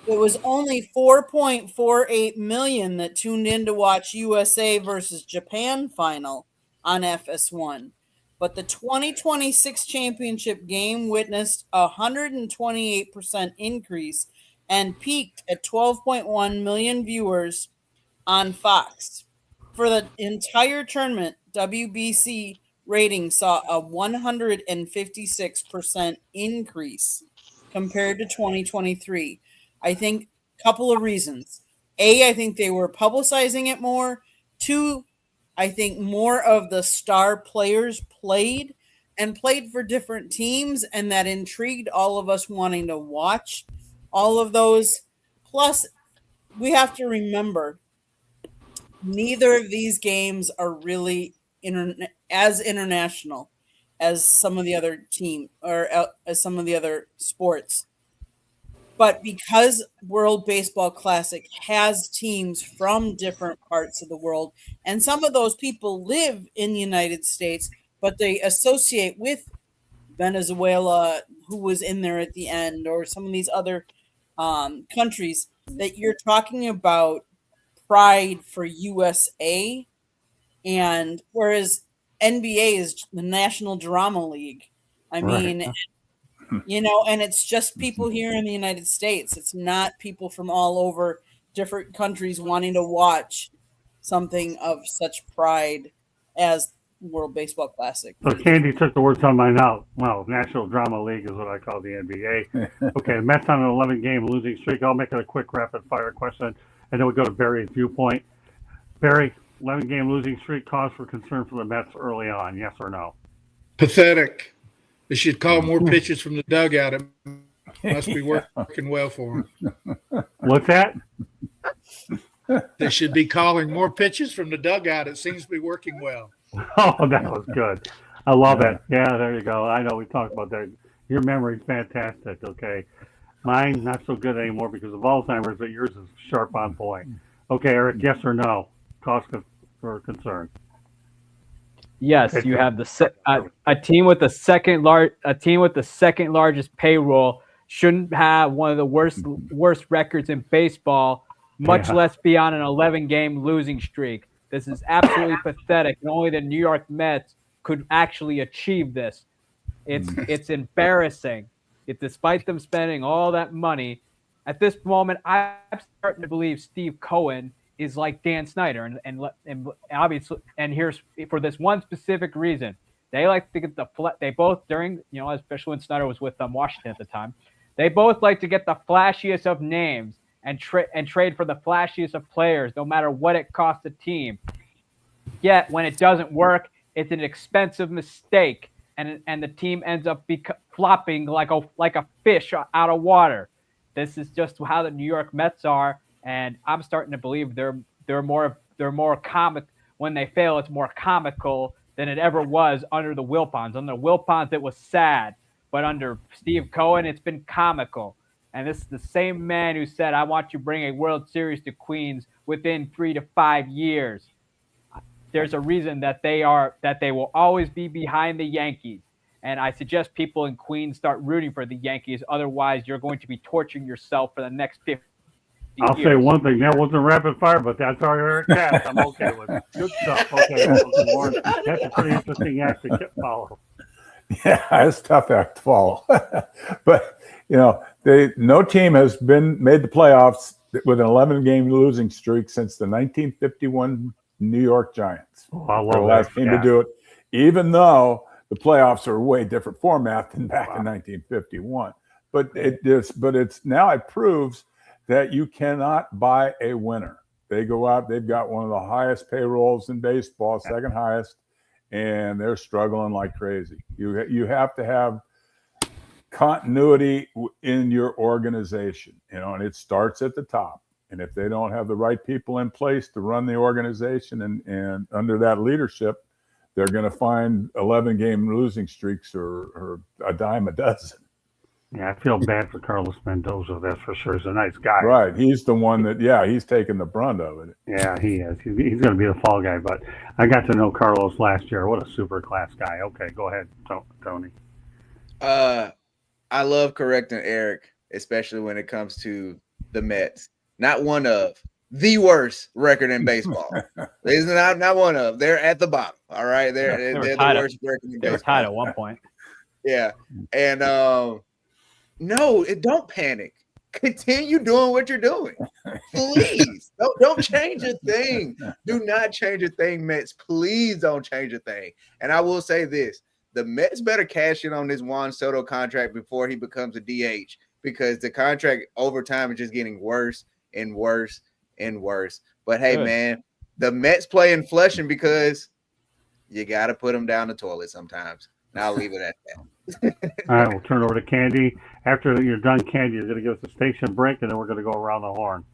It was only 4.48 million that tuned in to watch USA versus Japan final on FS1. But the 2026 championship game witnessed a 128% increase and peaked at 12.1 million viewers on Fox. For the entire tournament, WBC rating saw a 156% increase compared to 2023. I think a couple of reasons. A, I think they were publicizing it more. Two, I think more of the star players played for different teams, and that intrigued all of us wanting to watch all of those. Plus, we have to remember neither of these games are really as international as some of the other team or as some of the other sports. But because World Baseball Classic has teams from different parts of the world, and some of those people live in the United States, but they associate with Venezuela, who was in there at the end, or some of these other countries, that you're talking about pride for USA, and whereas NBA is the National Drama League. I mean, you know, and it's just people here in the United States. It's not people from all over different countries wanting to watch something of such pride as World Baseball Classic. So Candy took the words on my mouth. Well, National Drama League is what I call the NBA. Okay, Mets on an 11-game losing streak. I'll make it a quick rapid-fire question, and then we go to Barry's viewpoint. Barry, 11-game losing streak, cause for concern for the Mets early on, yes or no? Pathetic. They should call more pitches from the dugout. It must be working well for them. What's that? They should be calling more pitches from the dugout. It seems to be working well. Oh, that was good. I love it. Yeah, there you go. I know we talked about that. Your memory's fantastic. Okay. Mine, not so good anymore because of Alzheimer's, but yours is sharp on point. Okay, Eric, yes or no? Cause for concern. Yes, you have a team with the second largest payroll shouldn't have one of the worst records in baseball, much less be on an 11-game losing streak. This is absolutely pathetic, and only the New York Mets could actually achieve this. It's embarrassing. Despite them spending all that money, at this moment, I'm starting to believe Steve Cohen is like Dan Snyder, and obviously, and here's for this one specific reason: they like to get they both during, you know, especially when Snyder was with Washington at the time, they both like to get the flashiest of names and trade for the flashiest of players, no matter what it costs the team. Yet when it doesn't work, it's an expensive mistake, and the team ends up flopping like a fish out of water. This is just how the New York Mets are. And I'm starting to believe they're more comic when they fail. It's more comical than it ever was under the Wilpons. Under the Wilpons, it was sad, but under Steve Cohen, it's been comical. And this is the same man who said, I want you to bring a World Series to Queens within 3 to 5 years. There's a reason that they will always be behind the Yankees. And I suggest people in Queens start rooting for the Yankees. Otherwise, you're going to be torturing yourself for the next 50 I'll years. say one thing. That wasn't rapid fire, but that's our Eric Cast. I'm okay with it. Good stuff. Okay, Uncle Warren. That's a pretty interesting act to follow. Yeah, it's a tough act to follow. But, no team has made the playoffs with an 11-game losing streak since the 1951 New York Giants. Oh, I They're the love last that. team to do it, even though the playoffs are a way different format than back in 1951. But it's now it proves that you cannot buy a winner. They go out, they've got one of the highest payrolls in baseball, second highest, and they're struggling like crazy. You have to have continuity in your organization, and it starts at the top. And if they don't have the right people in place to run the organization and under that leadership, they're going to find 11-game losing streaks or a dime a dozen. Yeah, I feel bad for Carlos Mendoza. That's for sure. He's a nice guy. Right. He's the one that, he's taking the brunt of it. Yeah, he is. He's going to be the fall guy. But I got to know Carlos last year. What a super class guy. Okay, go ahead, Tony. I love correcting Eric, especially when it comes to the Mets. Not one of the worst record in baseball. It's not one of. They're at the bottom. All right, they're the worst record in baseball. They were tied at one point. Yeah, and no, don't panic. Continue doing what you're doing. Please don't change a thing. Do not change a thing, Mets. Please don't change a thing. And I will say this: the Mets better cash in on this Juan Soto contract before he becomes a DH, because the contract over time is just getting worse and worse and worse. But hey, man, the Mets play in Flushing because you got to put them down the toilet sometimes. And I'll leave it at that. All right, we'll turn over to Candy. After you're done, Candy, you're going to give us a station break, and then we're going to go around the horn.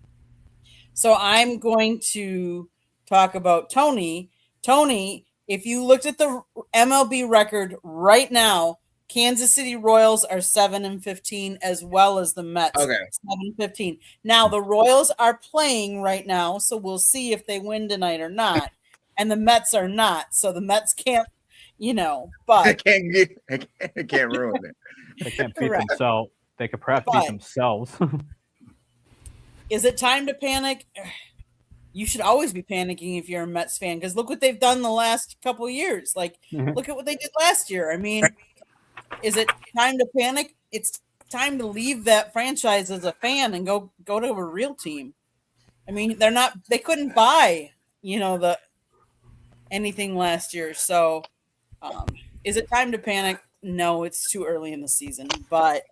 So I'm going to talk about Tony. Tony, if you looked at the MLB record right now, Kansas City Royals are 7-15, as well as the Mets. Okay. 7-15. Now the Royals are playing right now, so we'll see if they win tonight or not. And the Mets are not, so the Mets can't, but I can't ruin it. They can't beat themselves. They could perhaps beat themselves. Is it time to panic? You should always be panicking if you're a Mets fan, because look what they've done the last couple of years. Like, look at what they did last year. I mean, is it time to panic? It's time to leave that franchise as a fan and go to a real team. I mean, they couldn't buy, anything last year. So, is it time to panic? No, it's too early in the season, but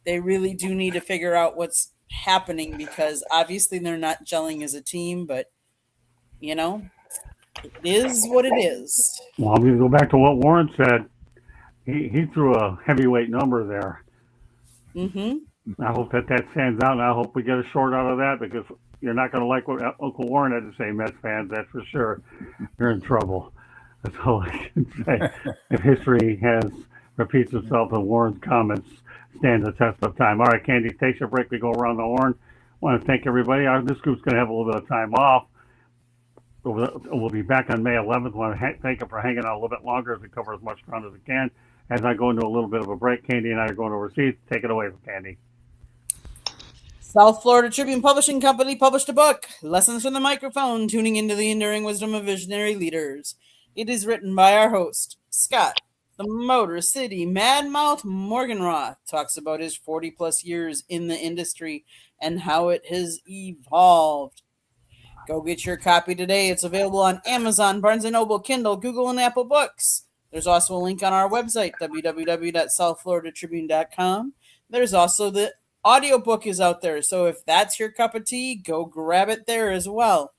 they really do need to figure out what's happening, because obviously they're not gelling as a team, but it is what it is. Well, I'm going to go back to what Warren said. He threw a heavyweight number there. Mm-hmm. I hope that stands out, and I hope we get a short out of that, because you're not going to like what Uncle Warren had to say, Mets fans, that's for sure. You're in trouble. That's all I can say. If history repeats itself, and Warren's comments stand the test of time. All right, Candy, take a break. We go around the horn. I want to thank everybody. This group's going to have a little bit of time off. We'll be back on May 11th. I want to thank them for hanging out a little bit longer as we cover as much ground as we can. As I go into a little bit of a break, Candy and I are going overseas. Take it away, Candy. South Florida Tribune Publishing Company published a book, Lessons from the Microphone, Tuning into the Enduring Wisdom of Visionary Leaders. It is written by our host, Scott, the Motor City Madmouth Morganroth, talks about his 40-plus years in the industry and how it has evolved. Go get your copy today. It's available on Amazon, Barnes & Noble, Kindle, Google, and Apple Books. There's also a link on our website, www.southfloridatribune.com. There's also the audiobook is out there, so if that's your cup of tea, go grab it there as well.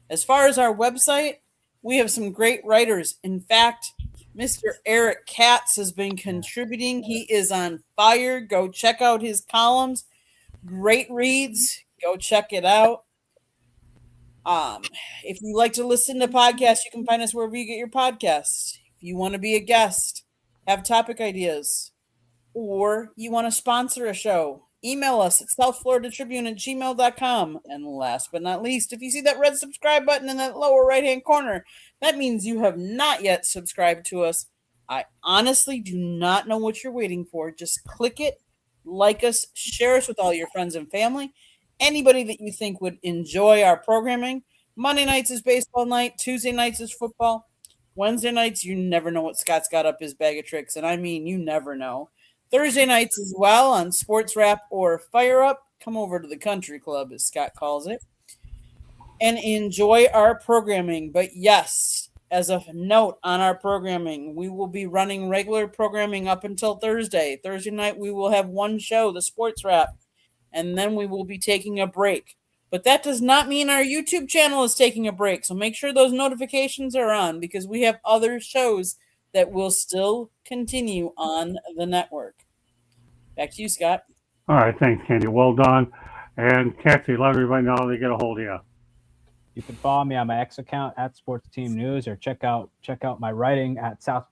As far as our website, we have some great writers. In fact, Mr. Eric Katz has been contributing. He is on fire. Go check out his columns. Great reads. Go check it out. If you like to listen to podcasts, you can find us wherever you get your podcasts. If you want to be a guest, have topic ideas, or you want to sponsor a show, email us at southfloridatribune@gmail.com. And last but not least, if you see that red subscribe button in that lower right-hand corner, that means you have not yet subscribed to us. I honestly do not know what you're waiting for. Just click it, like us, share us with all your friends and family, anybody that you think would enjoy our programming. Monday nights is baseball night. Tuesday nights is football. Wednesday nights, you never know what Scott's got up his bag of tricks. And I mean, you never know. Thursday nights as well on Sports Wrap or Fire Up. Come over to the country club, as Scott calls it, and enjoy our programming. But yes, as a note on our programming, we will be running regular programming up until Thursday. Thursday night, we will have one show, the Sports Wrap, and then we will be taking a break. But that does not mean our YouTube channel is taking a break. So make sure those notifications are on because we have other shows that will still continue on the network. Back to you, Scott. All right, thanks, Candy. Well done. And Cassie, let everybody know how they get a hold of you. You can follow me on my X account at Sports Team News, or check out my writing at South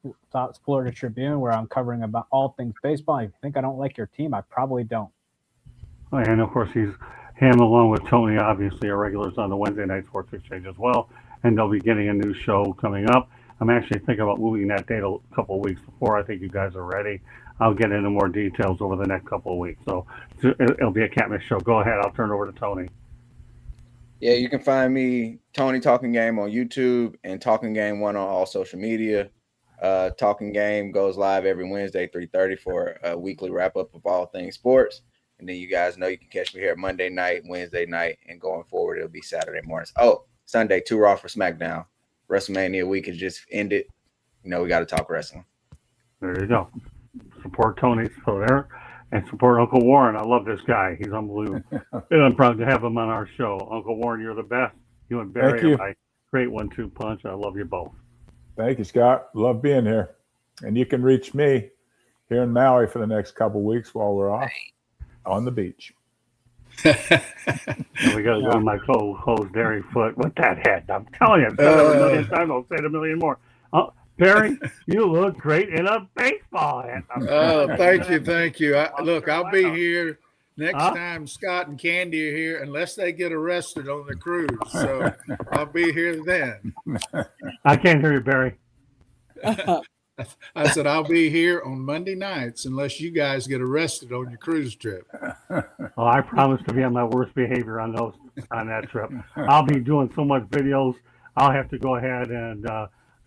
Florida Tribune, where I'm covering about all things baseball. If you think I don't like your team, I probably don't. And of course, him along with Tony, obviously, are regulars on the Wednesday Night Sports Exchange as well. And they'll be getting a new show coming up. I'm actually thinking about moving that date a couple of weeks before I think you guys are ready. I'll get into more details over the next couple of weeks. So it'll be a can't miss show. Go ahead. I'll turn it over to Tony. Yeah, you can find me, Tony Talking Game, on YouTube and Talking Game 1 on all social media. Talking Game goes live every Wednesday, 3:30 for a weekly wrap-up of all things sports. And then you guys know you can catch me here Monday night, Wednesday night, and going forward, it'll be Saturday mornings. Oh, Sunday, 2 Raw for SmackDown. WrestleMania week has just ended. You know, we got to talk wrestling. There you go. Support Tony there, and support Uncle Warren. I love this guy. He's unbelievable. And I'm proud to have him on our show. Uncle Warren, you're the best. You and Barry are my great 1-2 punch. I love you both. Thank you, Scott. Love being here. And you can reach me here in Maui for the next couple of weeks while we're off on the beach. And we got to go to my co-host, Derry Foot, with that head. I'm telling you, I've said it a million times. I'll say it a million more. Barry, you look great in a baseball hat. Oh, thank you. Look, I'll be here next time Scott and Candy are here, unless they get arrested on the cruise. So I'll be here then. I can't hear you, Barry. I said I'll be here on Monday nights unless you guys get arrested on your cruise trip. Well, I promise to be on my worst behavior on that trip. I'll be doing so much videos. I'll have to go ahead and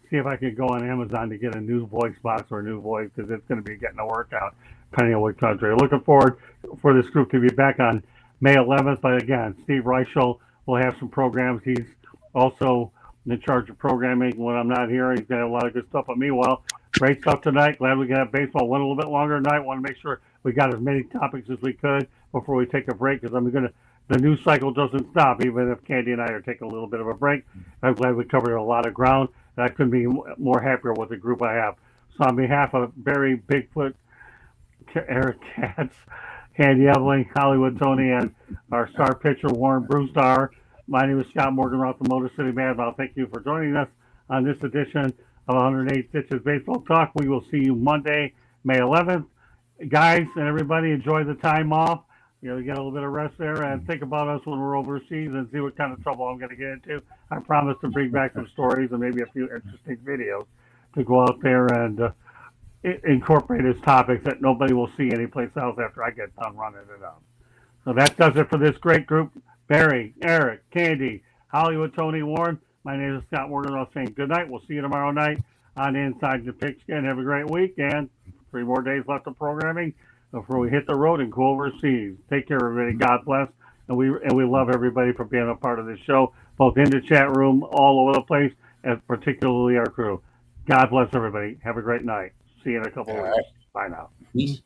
see if I can go on Amazon to get a new voice box or a new voice, because it's going to be getting a workout depending on what country. Looking forward for this group to be back on May 11th. But again, Steve Reichel will have some programs. He's also in charge of programming when I'm not here. He's got a lot of good stuff. But meanwhile, great stuff tonight. Glad we got baseball. Went a little bit longer tonight. Want to make sure we got as many topics as we could before we take a break, because the news cycle doesn't stop, even if Candy and I are taking a little bit of a break. I'm glad we covered a lot of ground, and I couldn't be more happier with the group I have. So on behalf of Barry Bigfoot, Eric Katz, Candy Eveling, Hollywood Tony, and our star pitcher, Warren Brewstar, my name is Scott Morgan, off the Motor City Mad. Thank you for joining us on this edition of 108 Stitches Baseball Talk. We will see you Monday, May 11th. Guys and everybody, enjoy the time off. You know, get a little bit of rest there, and think about us when we're overseas and see what kind of trouble I'm going to get into. I promise to bring back some stories and maybe a few interesting videos to go out there and incorporate as topics that nobody will see anyplace else after I get done running it up. So that does it for this great group. Barry, Eric, Candy, Hollywood, Tony, Warren. My name is Scott Morgan. I'm saying good night. We'll see you tomorrow night on Inside the Pigskin. Have a great week, and 3 more days left of programming before we hit the road and go overseas. Take care, everybody. God bless. And we love everybody for being a part of this show, both in the chat room, all over the place, and particularly our crew. God bless everybody. Have a great night. See you in a couple of weeks. Bye now. Peace.